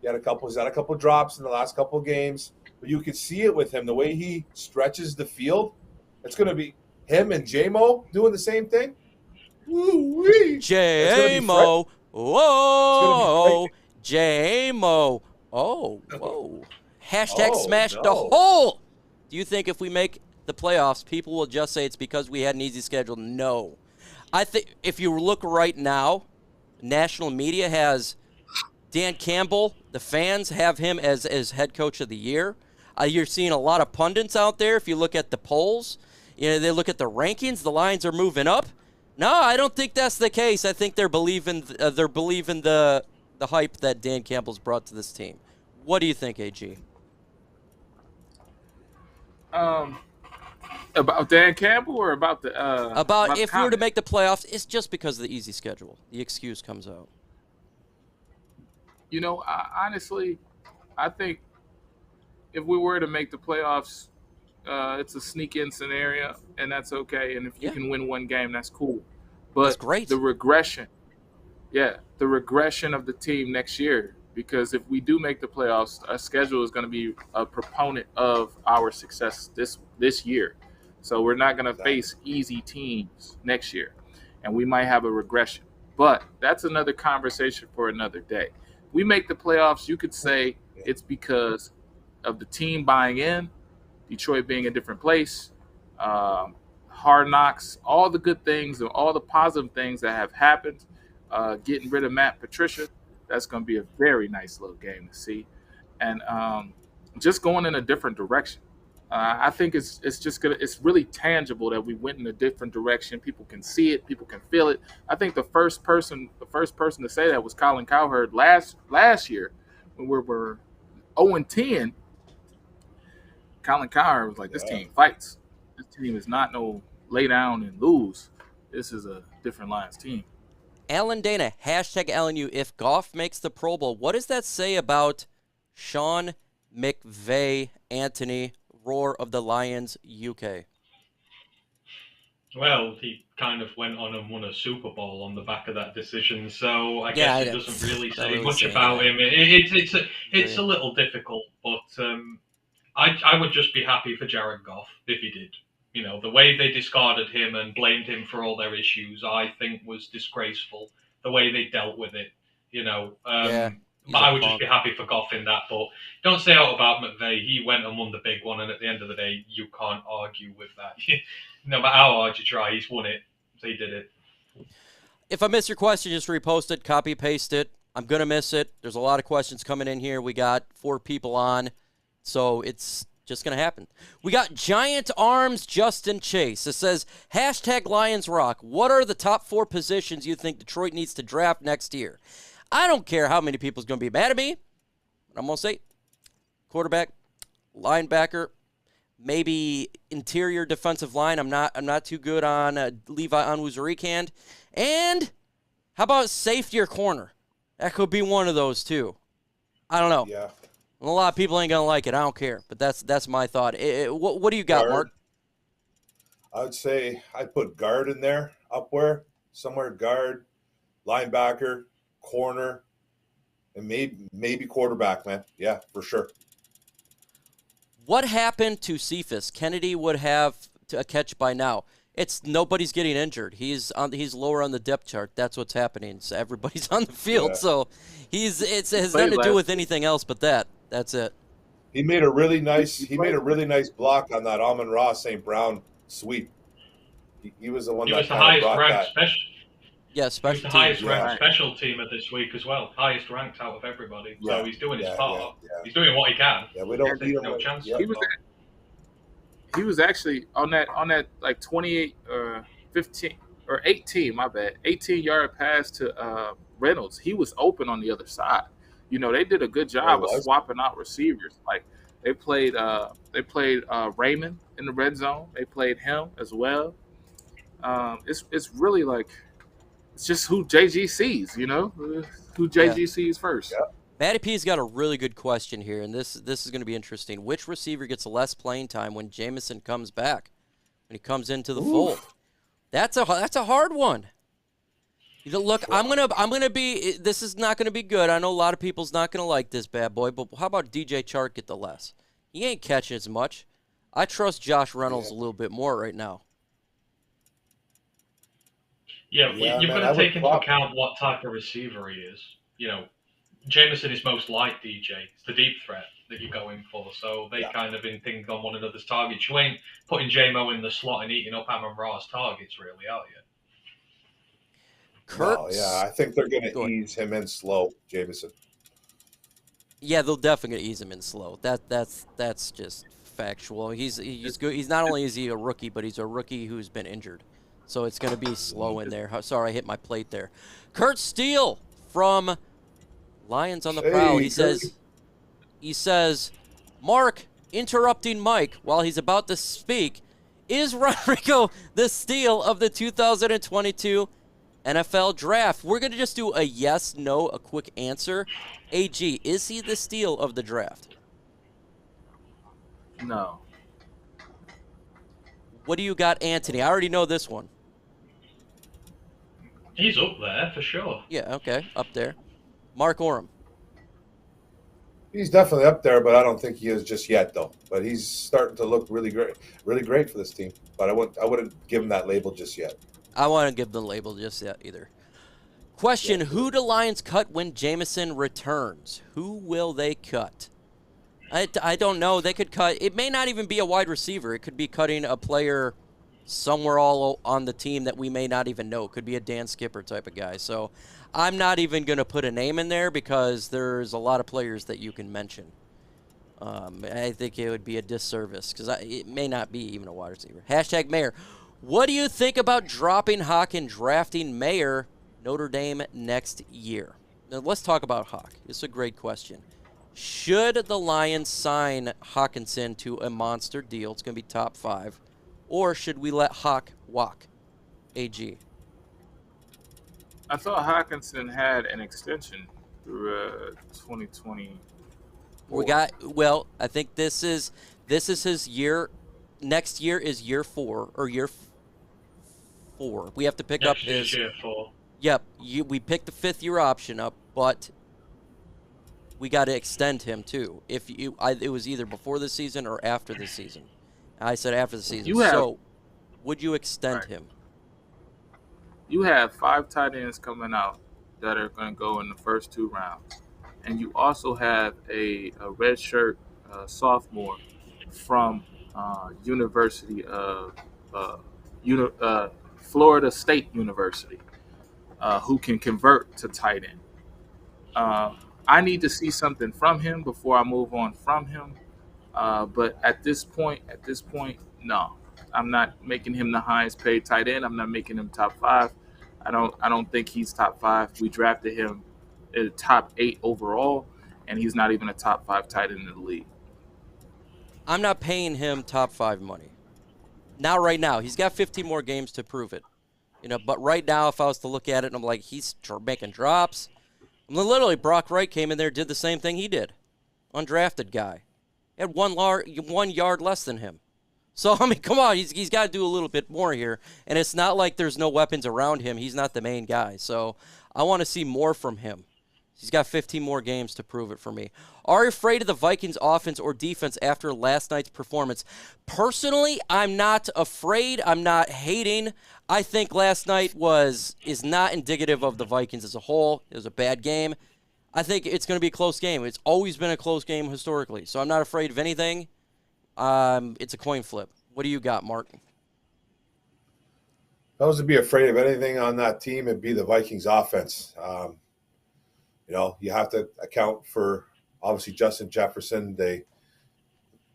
had a couple drops in the last couple of games, but you can see it with him, the way he stretches the field. It's going to be him and JMO doing the same thing. Woo-wee. JMO. Whoa. JMO. Oh, whoa. Hashtag smash the hole. Do you think if we make the playoffs, people will just say it's because we had an easy schedule? No. I think if you look right now, national media has Dan Campbell. The fans have him as head coach of the year. You're seeing a lot of pundits out there. If you look at the polls, they look at the rankings. The Lions are moving up. No, I don't think that's the case. I think they're believing the hype that Dan Campbell's brought to this team. What do you think, AG? About Dan Campbell or about the about if we were to make the playoffs, it's just because of the easy schedule. The excuse comes out. Honestly, I think if we were to make the playoffs, it's a sneak-in scenario, and that's okay. And if you can win one game, that's cool. But that's great. The regression of the team next year, because if we do make the playoffs, our schedule is going to be a proponent of our success this year. So we're not going to face easy teams next year, and we might have a regression. But that's another conversation for another day. We make the playoffs, you could say it's because of the team buying in, Detroit being a different place, hard knocks, all the good things and all the positive things that have happened, getting rid of Matt Patricia. That's going to be a very nice little game to see. And just going in a different direction. I think it's really tangible that we went in a different direction. People can see it. People can feel it. I think the first person to say that was Colin Cowherd last year when we were 0-10. Colin Cowherd was like, this team fights. This team is not no lay down and lose. This is a different Lions team. Alan Dana, hashtag LNU, if Goff makes the Pro Bowl, what does that say about Sean McVay, Anthony, roar of the Lions, UK? Well, he kind of went on and won a Super Bowl on the back of that decision, so I Yeah, guess I it know. doesn't really Not say really much saying about that. him. It's a little difficult, but I would just be happy for Jared Goff if he did. You know, the way they discarded him and blamed him for all their issues, I think was disgraceful. The way they dealt with it, you know. Yeah, But he's a I would just punk. be happy for Goff in that. But don't say out about McVay. He went and won the big one, and at the end of the day, you can't argue with that. No matter how hard you try, he's won it. So he did it. If I miss your question, just repost it, copy paste it. I'm gonna miss it. There's a lot of questions coming in here. We got 4 people on, so it's just gonna happen. We got Giant Arms Justin Chase. It says hashtag Lions Rock. What are the top 4 positions you think Detroit needs to draft next year? I don't care how many people's gonna be mad at me. I'm gonna say quarterback, linebacker, maybe interior defensive line. I'm not too good on Levi Onwuzurike. And how about safety or corner? That could be one of those too. I don't know. Yeah. A lot of people ain't gonna like it. I don't care, but that's my thought. What do you got, Guard. Mark? I would say I'd put guard in there, somewhere guard, linebacker, corner, and maybe quarterback, man. Yeah, for sure. What happened to Cephas? Kennedy would have a catch by now. It's nobody's getting injured. He's lower on the depth chart. That's what's happening. So everybody's on the field. Yeah. So it has nothing to do with anything else but that. That's it. He made a really nice block on that Amon-Ra St. Brown sweep. He was the one He that was the kind of highest brought ranked that. special. Yeah, He was special the teams. highest Yeah. ranked special teamer this week as well. Highest ranked out of everybody. So Yeah. he's doing his Yeah, part. yeah. He's doing what he can. Yeah, we don't There's need him. no chance. Yeah, He was actually on that like 28 15 or 18, my bad, 18-yard pass to Reynolds. He was open on the other side. You know, they did a good job of swapping out receivers. Like they played Raymond in the red zone. They played him as well. It's really like it's just who JG sees, you know, who JG sees first. Yeah. Matty P's got a really good question here, and this is going to be interesting. Which receiver gets less playing time when Jameson comes back? When he comes into the fold? That's a hard one. Look, I'm gonna be. This is not gonna be good. I know a lot of people's not gonna like this bad boy, but how about DJ Chark get the less? He ain't catching as much. I trust Josh Reynolds a little bit more right now. Yeah, Yeah, you've man, got I to would take into prop- account what type of receiver he is. You know, Jameson is most like DJ. It's the deep threat that you're going for. So they kind of impinge on one another's targets. You ain't putting JMO in the slot and eating up Amon-Ra's targets, really, are you? Kurt, No, yeah, I think they're going to ease him in slow, Jameson. Yeah, they'll definitely ease him in slow. That's just factual. He's good. He's not only is he a rookie, but he's a rookie who's been injured. So it's going to be slow in there. Sorry, I hit my plate there. Kurt Steele from Lions on the Prowl. He says, Mark interrupting Mike while he's about to speak. Is Rodrigo the steal of the 2022 NFL draft? We're going to just do a yes, no, a quick answer. AG, is he the steal of the draft? No. What do you got, Anthony? I already know this one. He's up there for sure. Yeah, okay, up there. Mark Oram. He's definitely up there, but I don't think he is just yet, though. But he's starting to look really great for this team. But I wouldn't give him that label just yet. I want to give the label just yet either. Question, who do Lions cut when Jameson returns? Who will they cut? I don't know. They could cut. It may not even be a wide receiver. It could be cutting a player somewhere all on the team that we may not even know. It could be a Dan Skipper type of guy. So I'm not even going to put a name in there because there's a lot of players that you can mention. I think it would be a disservice because it may not be even a wide receiver. Hashtag Mayor. What do you think about dropping Hawk and drafting Mayer Notre Dame next year? Now, let's talk about Hawk. It's a great question. Should the Lions sign Hawkinson to a monster deal? It's going to be top 5. Or should we let Hawk walk? AG. I thought Hawkinson had an extension through 2020. I think this is his year. Next year is year 4 or year 4. We have to pick up Next year's his. year 4. Yep, we picked the 5th-year option up, but we got to extend him too. It was either before the season or after the season. I said after the season. So, would you extend him? You have 5 tight ends coming out that are going to go in the first 2 rounds, and you also have a redshirt sophomore from University of Florida State University who can convert to tight end. I need to see something from him before I move on from him. But at this point, no. I'm not making him the highest paid tight end. I'm not making him top 5. I don't think he's top 5. We drafted him in the top 8 overall, and he's not even a top 5 tight end in the league. I'm not paying him top 5 money. Not right now. He's got 15 more games to prove it. But right now, if I was to look at it, and I'm like, he's making drops. Literally, Brock Wright came in there, did the same thing he did. Undrafted guy. He had 1 yard less than him. So, I mean, come on, he's got to do a little bit more here. And it's not like there's no weapons around him. He's not the main guy. So, I want to see more from him. He's got 15 more games to prove it for me. Are you afraid of the Vikings offense or defense after last night's performance? Personally, I'm not afraid. I'm not hating. I think last night is not indicative of the Vikings as a whole. It was a bad game. I think it's going to be a close game. It's always been a close game historically. So I'm not afraid of anything. It's a coin flip. What do you got, Mark? If I was to be afraid of anything on that team, it'd be the Vikings offense. You have to account for, obviously, Justin Jefferson.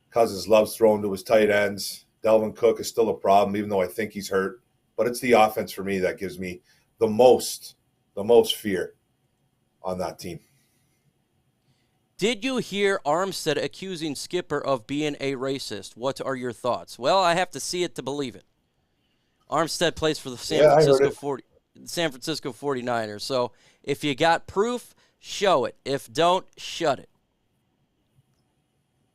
Cousins loves throwing to his tight ends. Delvin Cook is still a problem, even though I think he's hurt. But it's the offense for me that gives me the most fear on that team. Did you hear Armstead accusing Skipper of being a racist? What are your thoughts? Well, I have to see it to believe it. Armstead plays for the San Francisco 49ers. So if you got proof, show it. If don't, shut it.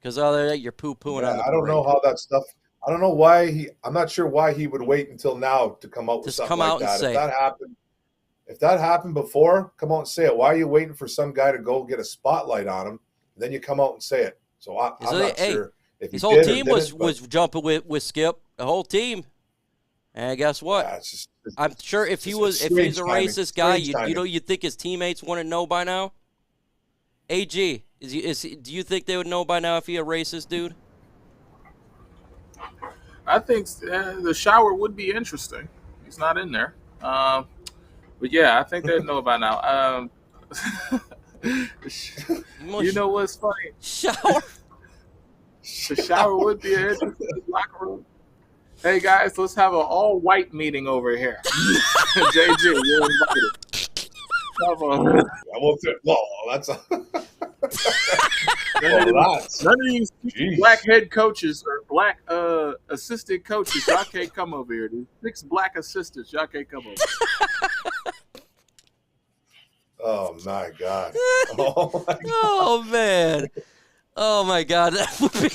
Because other than that, you're poo-pooing on the I don't know how that stuff – I don't know why I'm not sure why he would wait until now to come out with something like that. If that happened before, come out and say it. Why are you waiting for some guy to go get a spotlight on him, and then you come out and say it? So I'm not sure if his whole team was jumping with Skip. The whole team. And guess what? I'm sure if he's a racist guy, you'd think his teammates wouldn't know by now. AG, do you think they would know by now if he's a racist dude? I think the shower would be interesting. He's not in there. But yeah, I think they'd know by now. You know what's funny? Shower. The shower would be an interesting locker room. Hey guys, let's have an all-white meeting over here. JG, you're invited. Come on. That's a None of these black head coaches or black assistant coaches, y'all can't come over here. There's 6 black assistants, y'all can't come over. Oh my God! Oh man! Oh my God! That would be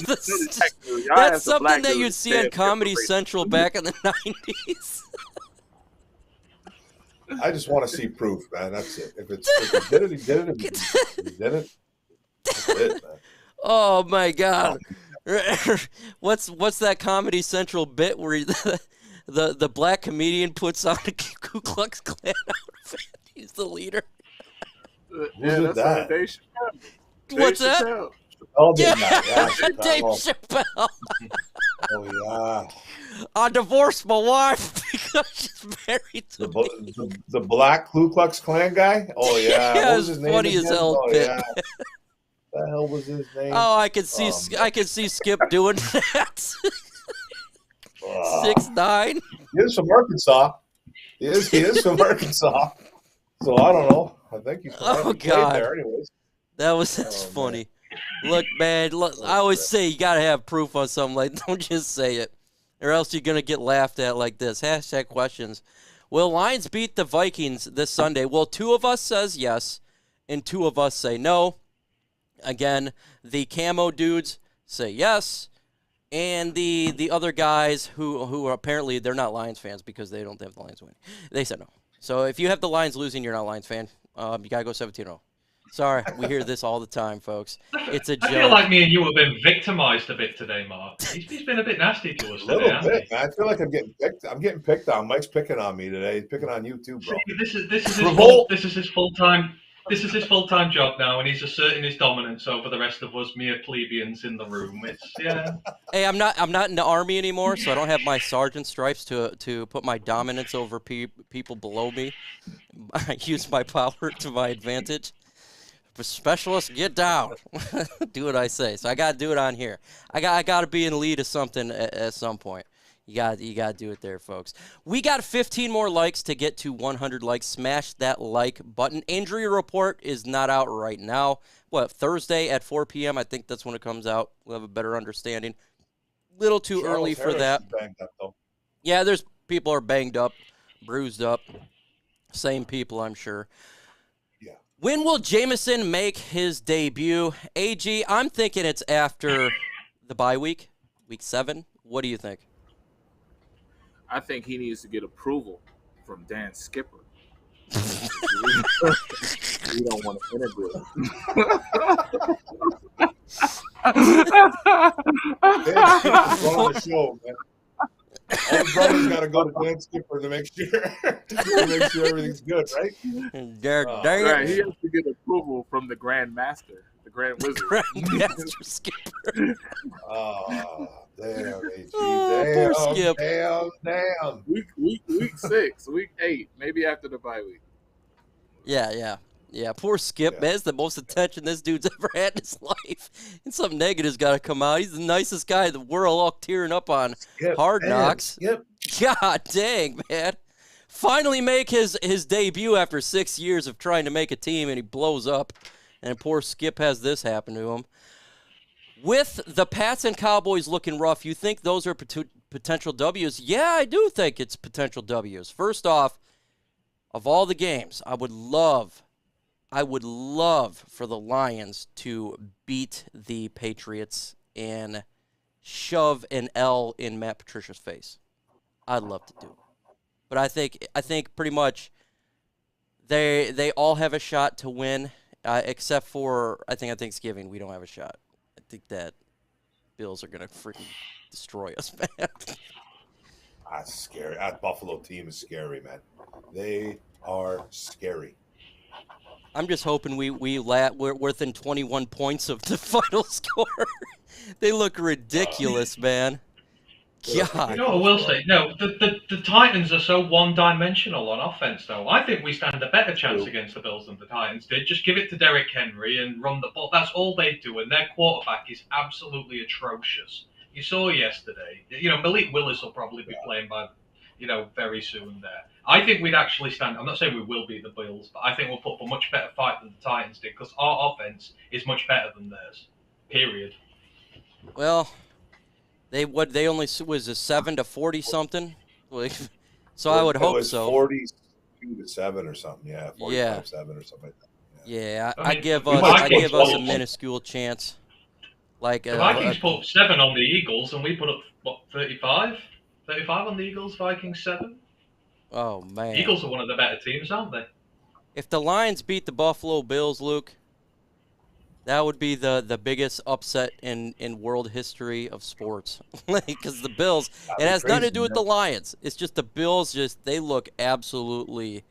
that's something that you'd see on Comedy Central back in the '90s. I just want to see proof, man. That's it. If he did it, he did it. If he did it, that's it, man. Oh my God! What's that Comedy Central bit where the black comedian puts on a Ku Klux Klan outfit? He's the leader. Yeah, that's that? Dave Chappelle. What's that? Oh, yeah, Dave Chappelle. Oh yeah. I divorced my wife because she's married to me. The black Ku Klux Klan guy. Oh yeah. Yeah, what was his name? Funny as hell. Oh, yeah. What the hell was his name? Oh, I can see Skip doing that. 6'9". He is from Arkansas. He is from Arkansas. So I don't know. I think he's God. There anyways. That's funny. Man. Look, I always say you gotta have proof on something. Like, don't just say it, or else you're gonna get laughed at like this. # questions. Will Lions beat the Vikings this Sunday? Well, 2 of us says yes, and 2 of us say no. Again, the camo dudes say yes. And the other guys who are apparently they're not Lions fans because they don't have the Lions winning. They said no. So if you have the Lions losing, you're not a Lions fan. You gotta go 17-0. Sorry, we hear this all the time, folks. It's a joke. I feel like me and you have been victimized a bit today, Mark. He's been a bit nasty to us A today, little hasn't bit, he? man. I feel like I'm getting picked. I'm getting picked on. Mike's picking on me today. He's picking on you too, bro. See, this is Revolt. this is his full-time job now, and he's asserting his dominance over the rest of us mere plebeians in the room. Hey, I'm not in the army anymore, so I don't have my sergeant stripes to put my dominance over people below me. I use my power to my advantage. For specialists, get down. Do what I say. So I gotta do it on here. I gotta be in lead of something at some point. You gotta do it there, folks. We got 15 more likes to get to 100 likes. Smash that like button. Injury report is not out right now. What, Thursday at 4 p.m.? I think that's when it comes out. We'll have a better understanding. Little too early for that. Banged up, though. Yeah, there's people are banged up, bruised up. Same people, I'm sure. Yeah. When will Jameson make his debut? AG, I'm thinking it's after the bye week, week 7. What do you think? I think he needs to get approval from Dan Skipper. We don't want to interview Dan Skipper's running the show, man. All the brothers got to go to Dan Skipper to make sure everything's good, right? Right, he has to get approval from the Grand Master, the Grand Wizard. Grandmaster Skipper. Oh, damn, AG. Oh, poor Skip. Damn. Week 6, week 8, maybe after the bye week. Yeah, poor Skip, man. It's the most attention this dude's ever had in his life. And something negative's got to come out. He's the nicest guy in the world, all tearing up on Hard Knocks. Yep. God dang, man. Finally make his debut after 6 years of trying to make a team, and he blows up. And poor Skip has this happen to him. With the Pats and Cowboys looking rough, you think those are potential W's? Yeah, I do think it's potential W's. First off, of all the games, I would love for the Lions to beat the Patriots and shove an L in Matt Patricia's face. I'd love to do it. But I think pretty much they all have a shot to win, except for I think on Thanksgiving we don't have a shot. I think that Bills are gonna freaking destroy us, man. That's scary. That Buffalo team is scary, man. They are scary. I'm just hoping we're within 21 points of the final score. They look ridiculous, man. God. You know what I will say? No, the Titans are so one-dimensional on offense, though. I think we stand a better chance against the Bills than the Titans did. Just give it to Derrick Henry and run the ball. That's all they do, and their quarterback is absolutely atrocious. You saw yesterday. Malik Willis will probably be playing very soon there. I think we'd actually stand. I'm not saying we will beat the Bills, but I think we'll put up a much better fight than the Titans did because our offense is much better than theirs. Period. Well, they only was a 7-40 something. So I would hope so. 42-7 or something. Yeah, 45-7 or something like that. Yeah, I give us a minuscule chance. Like the Vikings put 7 on the Eagles, and we put up 35 on the Eagles. Vikings 7. Oh man, Eagles are one of the better teams, aren't they? If the Lions beat the Buffalo Bills, Luke, that would be the biggest upset in world history of sports. Because the Bills, it has nothing to do with the Lions. It's just the Bills. They look absolutely.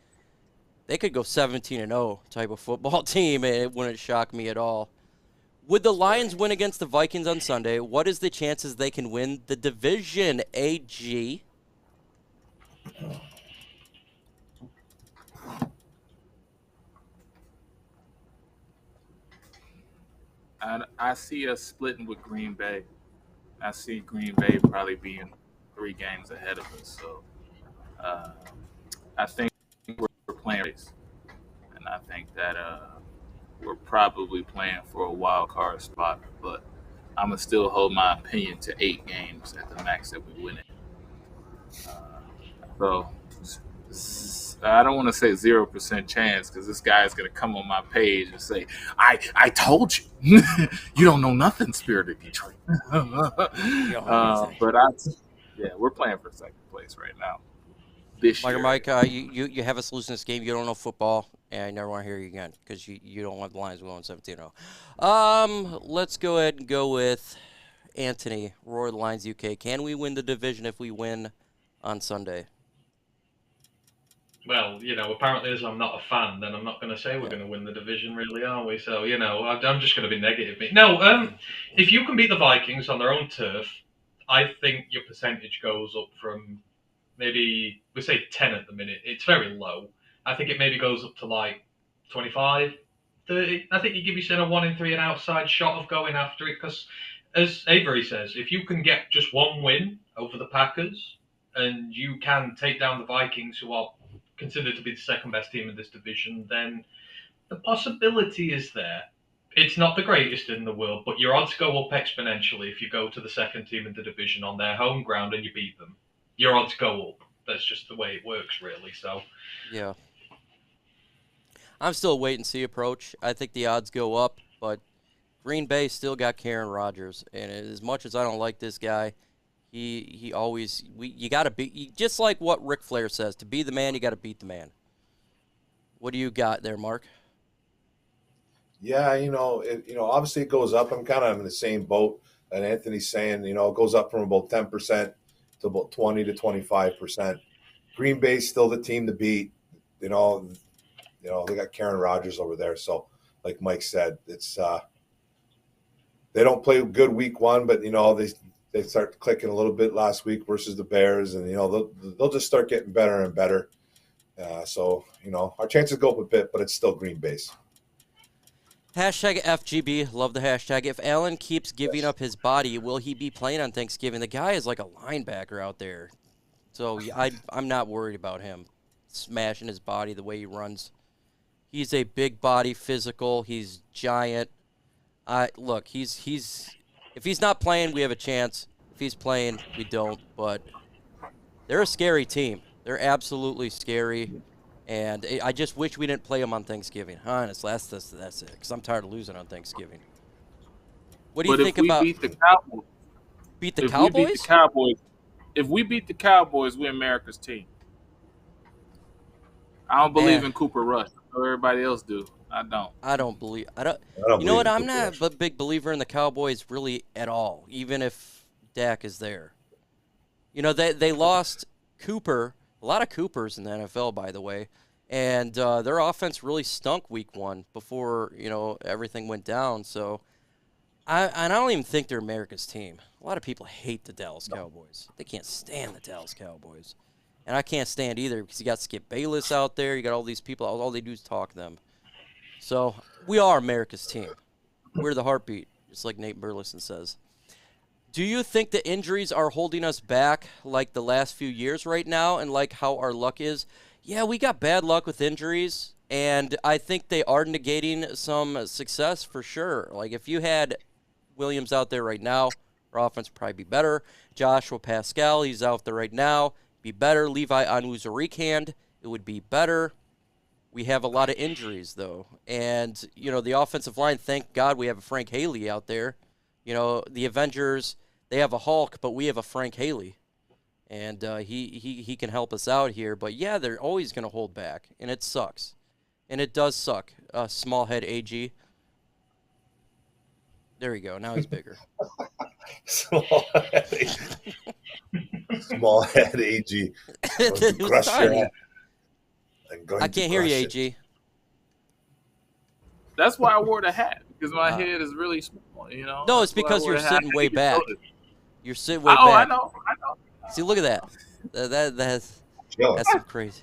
They could go 17-0 type of football team. And it wouldn't shock me at all. Would the Lions win against the Vikings on Sunday? What is the chances they can win the division? AG. I see us splitting with Green Bay. I see Green Bay probably being 3 games ahead of us. So I think we're playing race, and I think that we're probably playing for a wild card spot. But I'm gonna still hold my opinion to 8 games at the max that we win it. So I don't want to say 0% chance because this guy is going to come on my page and say, I told you. You don't know nothing, Spirit of Detroit. We're playing for second place right now. This year. Mike, you have us losing this game. You don't know football, and I never want to hear you again because you don't want the Lions going 17-0. Let's go ahead and go with Anthony, Roar the Lions UK. Can we win the division if we win on Sunday? Well, apparently as I'm not a fan, then I'm not going to say we're going to win the division, really, are we? So, I'm just going to be negative. No, if you can beat the Vikings on their own turf, I think your percentage goes up from maybe, we say 10 at the minute. It's very low. I think it maybe goes up to like 25, 30. I think you give yourself a 1 in 3 an outside shot of going after it because, as Avery says, if you can get just one win over the Packers and you can take down the Vikings, who are considered to be the second best team in this division, then the possibility is there. It's not the greatest in the world, but your odds go up exponentially if you go to the second team in the division on their home ground and you beat them. Your odds go up. That's just the way it works, really. So, yeah. I'm still a wait-and-see approach. I think the odds go up, but Green Bay still got Karen Rodgers, and as much as I don't like this guy, you got to beat, just like what Ric Flair says, to be the man, you got to beat the man. What do you got there, Mark? Yeah, obviously it goes up. I'm kind of in the same boat that Anthony's saying. It goes up from about 10% to about 20 to 25%. Green Bay's still the team to beat. They got Karen Rodgers over there. So, like Mike said, it's they don't play good week one, but they start clicking a little bit last week versus the Bears, and they'll just start getting better and better. So our chances go up a bit, but it's still Green Bay's. Hashtag FGB, love the hashtag. If Allen keeps giving up his body, will he be playing on Thanksgiving? The guy is like a linebacker out there. So I'm not worried about him smashing his body the way he runs. He's a big body, physical. He's giant. Look, he's if he's not playing, we have a chance. If he's playing, we don't. But they're a scary team. They're absolutely scary. And I just wish we didn't play them on Thanksgiving. Honestly, that's it. Because I'm tired of losing on Thanksgiving. What do you think about? Beat the Cowboys. Beat the Cowboys? If we beat the Cowboys, we're America's team. I don't believe in Cooper Rush. I know everybody else do. I don't believe. You know what? I'm not a big believer in the Cowboys really at all. Even if Dak is there. They lost Cooper. A lot of Coopers in the NFL, by the way. And their offense really stunk week one before, everything went down. So I don't even think they're America's team. A lot of people hate the Dallas Cowboys. They can't stand the Dallas Cowboys. And I can't stand either because you got Skip Bayless out there. You got all these people. All they do is talk them. So we are America's team. We're the heartbeat, just like Nate Burleson says. Do you think the injuries are holding us back like the last few years right now and like how our luck is? Yeah, we got bad luck with injuries, and I think they are negating some success for sure. Like if you had Williams out there right now, our offense would probably be better. Joshua Pascal, he's out there right now, be better. Levi Onwuzurike, it would be better. We have a lot of injuries, though. And, the offensive line, thank God we have a Frank Haley out there. The Avengers, they have a Hulk, but we have a Frank Haley. And he can help us out here. But, yeah, they're always going to hold back, and it sucks. And it does suck. Small head AG. There we go. Now he's bigger. Small head AG. Crush your head. I can't hear you, it. AG. That's why I wore the hat, because my head is really small, No, it's because you're sitting way back. You're sitting way back. I know. See, look at that. That's some crazy.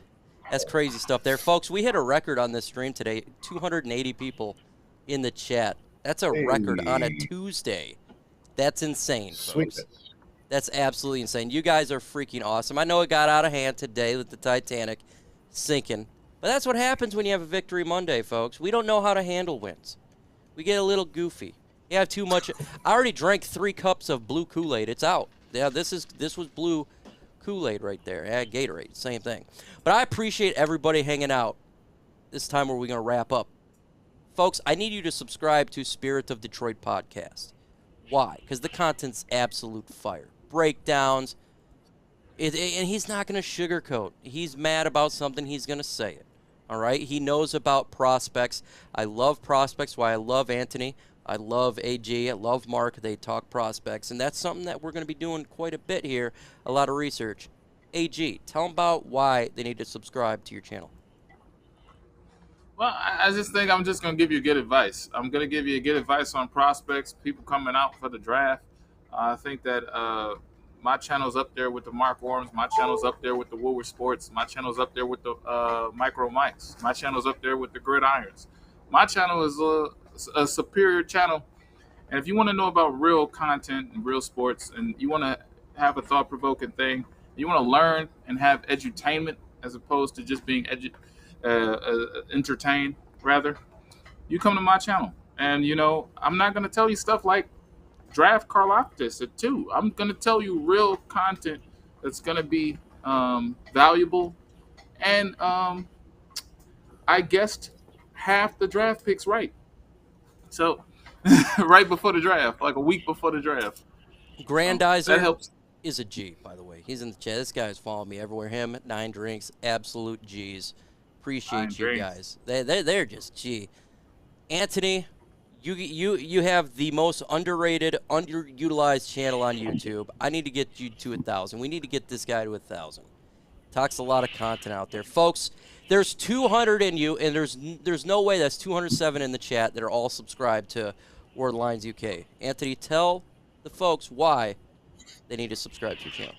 That's crazy stuff there. Folks, we hit a record on this stream today. 280 people in the chat. That's a record on a Tuesday. That's insane, folks. Sweetness. That's absolutely insane. You guys are freaking awesome. I know it got out of hand today with the Titanic sinking. But that's what happens when you have a Victory Monday, folks. We don't know how to handle wins. We get a little goofy. You have too much. I already drank 3 cups of blue Kool-Aid. It's out. Yeah, this was blue Kool-Aid right there. Gatorade, same thing. But I appreciate everybody hanging out. This time where we're going to wrap up. Folks, I need you to subscribe to Spirit of Detroit podcast. Why? Because the content's absolute fire. Breakdowns. And he's not going to sugarcoat. He's mad about something, he's going to say it. All right? He knows about prospects. I love prospects. Why I love Anthony. I love AG. I love Mark. They talk prospects. And that's something that we're going to be doing quite a bit here. A lot of research. AG, tell them about why they need to subscribe to your channel. Well, I just think I'm just going to give you good advice. I'm going to give you good advice on prospects, people coming out for the draft. I think that my channel's up there with the Mark Orms. My channel's up there with the Woolworth Sports. My channel's up there with the MicroMikes. My channel's up there with the Gridirons. My channel is a superior channel. And if you want to know about real content and real sports, and you want to have a thought-provoking thing, you want to learn and have edutainment as opposed to just being entertained, rather, you come to my channel. And, I'm not going to tell you stuff like draft Karlaftis at 2. I'm going to tell you real content that's going to be valuable. And I guessed half the draft picks right. So, right before the draft, like a week before the draft. Grandizer that helps. Is a G, by the way. He's in the chat. This guy's following me everywhere. Him, 9 drinks, absolute G's. Appreciate you guys. They're just G. Anthony, you have the most underrated, underutilized channel on YouTube. I need to get you to 1,000. We need to get this guy to 1,000. Talks a lot of content out there, folks. There's 200 in you, and there's no way that's 207 in the chat that are all subscribed to Word Lines UK. Anthony, tell the folks why they need to subscribe to your channel.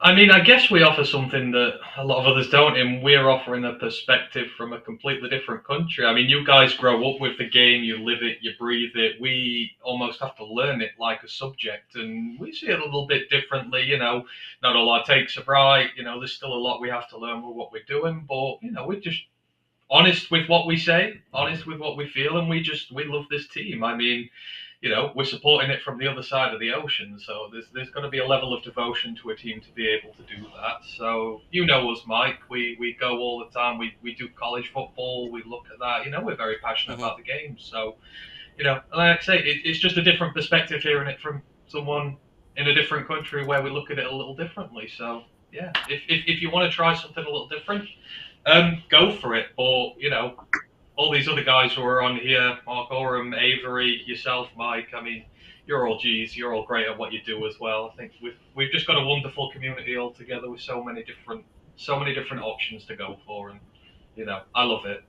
I guess we offer something that a lot of others don't, and we're offering a perspective from a completely different country. You guys grow up with the game, you live it, you breathe it. We almost have to learn it like a subject, and we see it a little bit differently. Not all our takes are right. There's still a lot we have to learn with what we're doing, but, we're just honest with what we say, honest with what we feel, and we love this team. We're supporting it from the other side of the ocean, so there's going to be a level of devotion to a team to be able to do that. So us, Mike. We go all the time. We do college football. We look at that. We're very passionate about the game. So, like I say, it's just a different perspective hearing it from someone in a different country where we look at it a little differently. So, yeah, if you want to try something a little different, go for it. But all these other guys who are on here, Mark Oram, Avery, yourself, Mike, you're all G's. You're all great at what you do as well. I think we've just got a wonderful community all together with so many different options to go for, and I love it.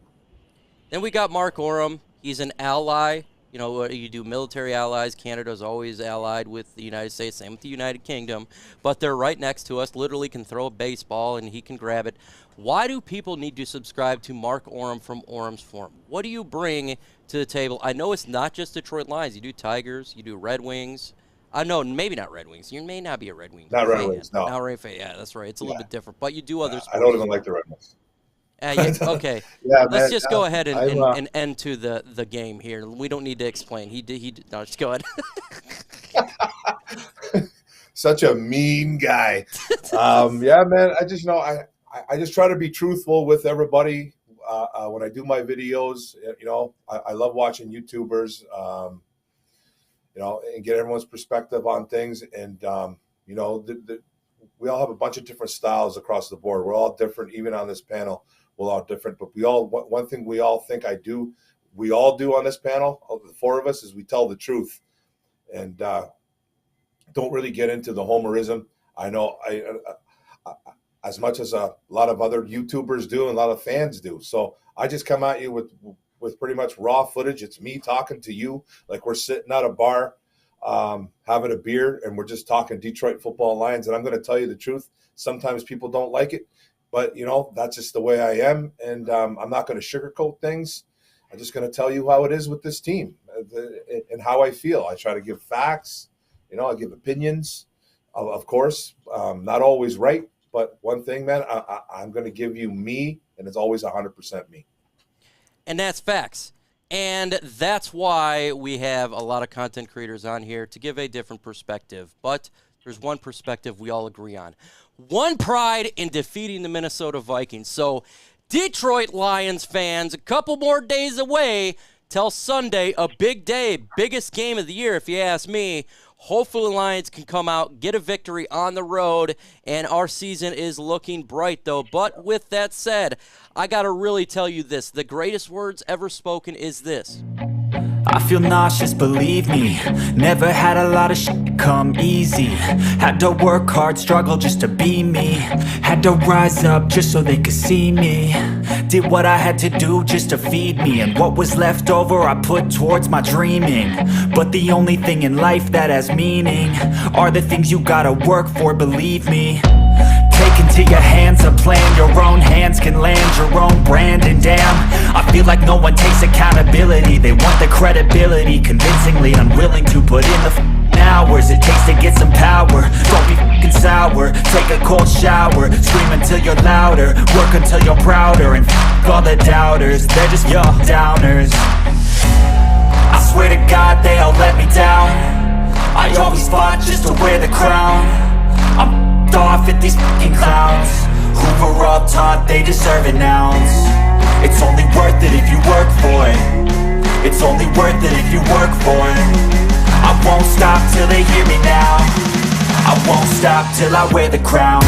Then we got Mark Oram. He's an ally. You do military allies. Canada's always allied with the United States, same with the United Kingdom. But they're right next to us, literally can throw a baseball and he can grab it. Why do people need to subscribe to Mark Oram from Oram's Forum? What do you bring to the table? I know it's not just Detroit Lions. You do Tigers, you do Red Wings. No, maybe not Red Wings. You may not be a Red Wings Not fan. Red Wings, no. Not Red fan. Yeah, that's right. It's a little bit different. But you do other sports. I don't even like the Red Wings. Okay. Yeah, Let's just go ahead and end to the game here. We don't need to explain. No, just go ahead. Such a mean guy. Yeah, man. I just try to be truthful with everybody when I do my videos. I love watching YouTubers. And get everyone's perspective on things. And we all have a bunch of different styles across the board. We're all different, even on this panel. We're all different, but one thing we all do on this panel, the 4 of us, is we tell the truth and don't really get into the homerism. I know as much as a lot of other YouTubers do and a lot of fans do. So I just come at you with pretty much raw footage. It's me talking to you like we're sitting at a bar having a beer and we're just talking Detroit football Lions. And I'm going to tell you the truth. Sometimes people don't like it. But, that's just the way I am, and I'm not going to sugarcoat things. I'm just going to tell you how it is with this team and how I feel. I try to give facts. I give opinions, of course. Not always right, but one thing, man, I'm going to give you me, and it's always 100% me. And that's facts. And that's why we have a lot of content creators on here to give a different perspective. But there's one perspective we all agree on. One pride in defeating the Minnesota Vikings. So, Detroit Lions fans, a couple more days away till Sunday, a big day, biggest game of the year if you ask me. Hopefully the Lions can come out, get a victory on the road, and our season is looking bright, though. But with that said, I got to really tell you this. The greatest words ever spoken is this. I feel nauseous, believe me. Never had a lot of shit come easy. Had to work hard, struggle just to be me. Had to rise up just so they could see me. Did what I had to do just to feed me. And what was left over I put towards my dreaming. But the only thing in life that has meaning are the things you gotta work for, believe me. Take into your hands a plan. Your own hands can land your own brand. And damn, I feel like no one takes accountability. They want the credibility, convincingly unwilling to put in the hours it takes to get some power. Don't be f***ing sour. Take a cold shower. Scream until you're louder. Work until you're prouder. And f*** all the doubters, they're just your downers. I swear to God they all let me down. I always fought just to wear the crown. I'm off at these fucking clowns who were all taught they deserve an ounce. It's only worth it if you work for it. It's only worth it if you work for it. I won't stop till they hear me now. I won't stop till I wear the crown.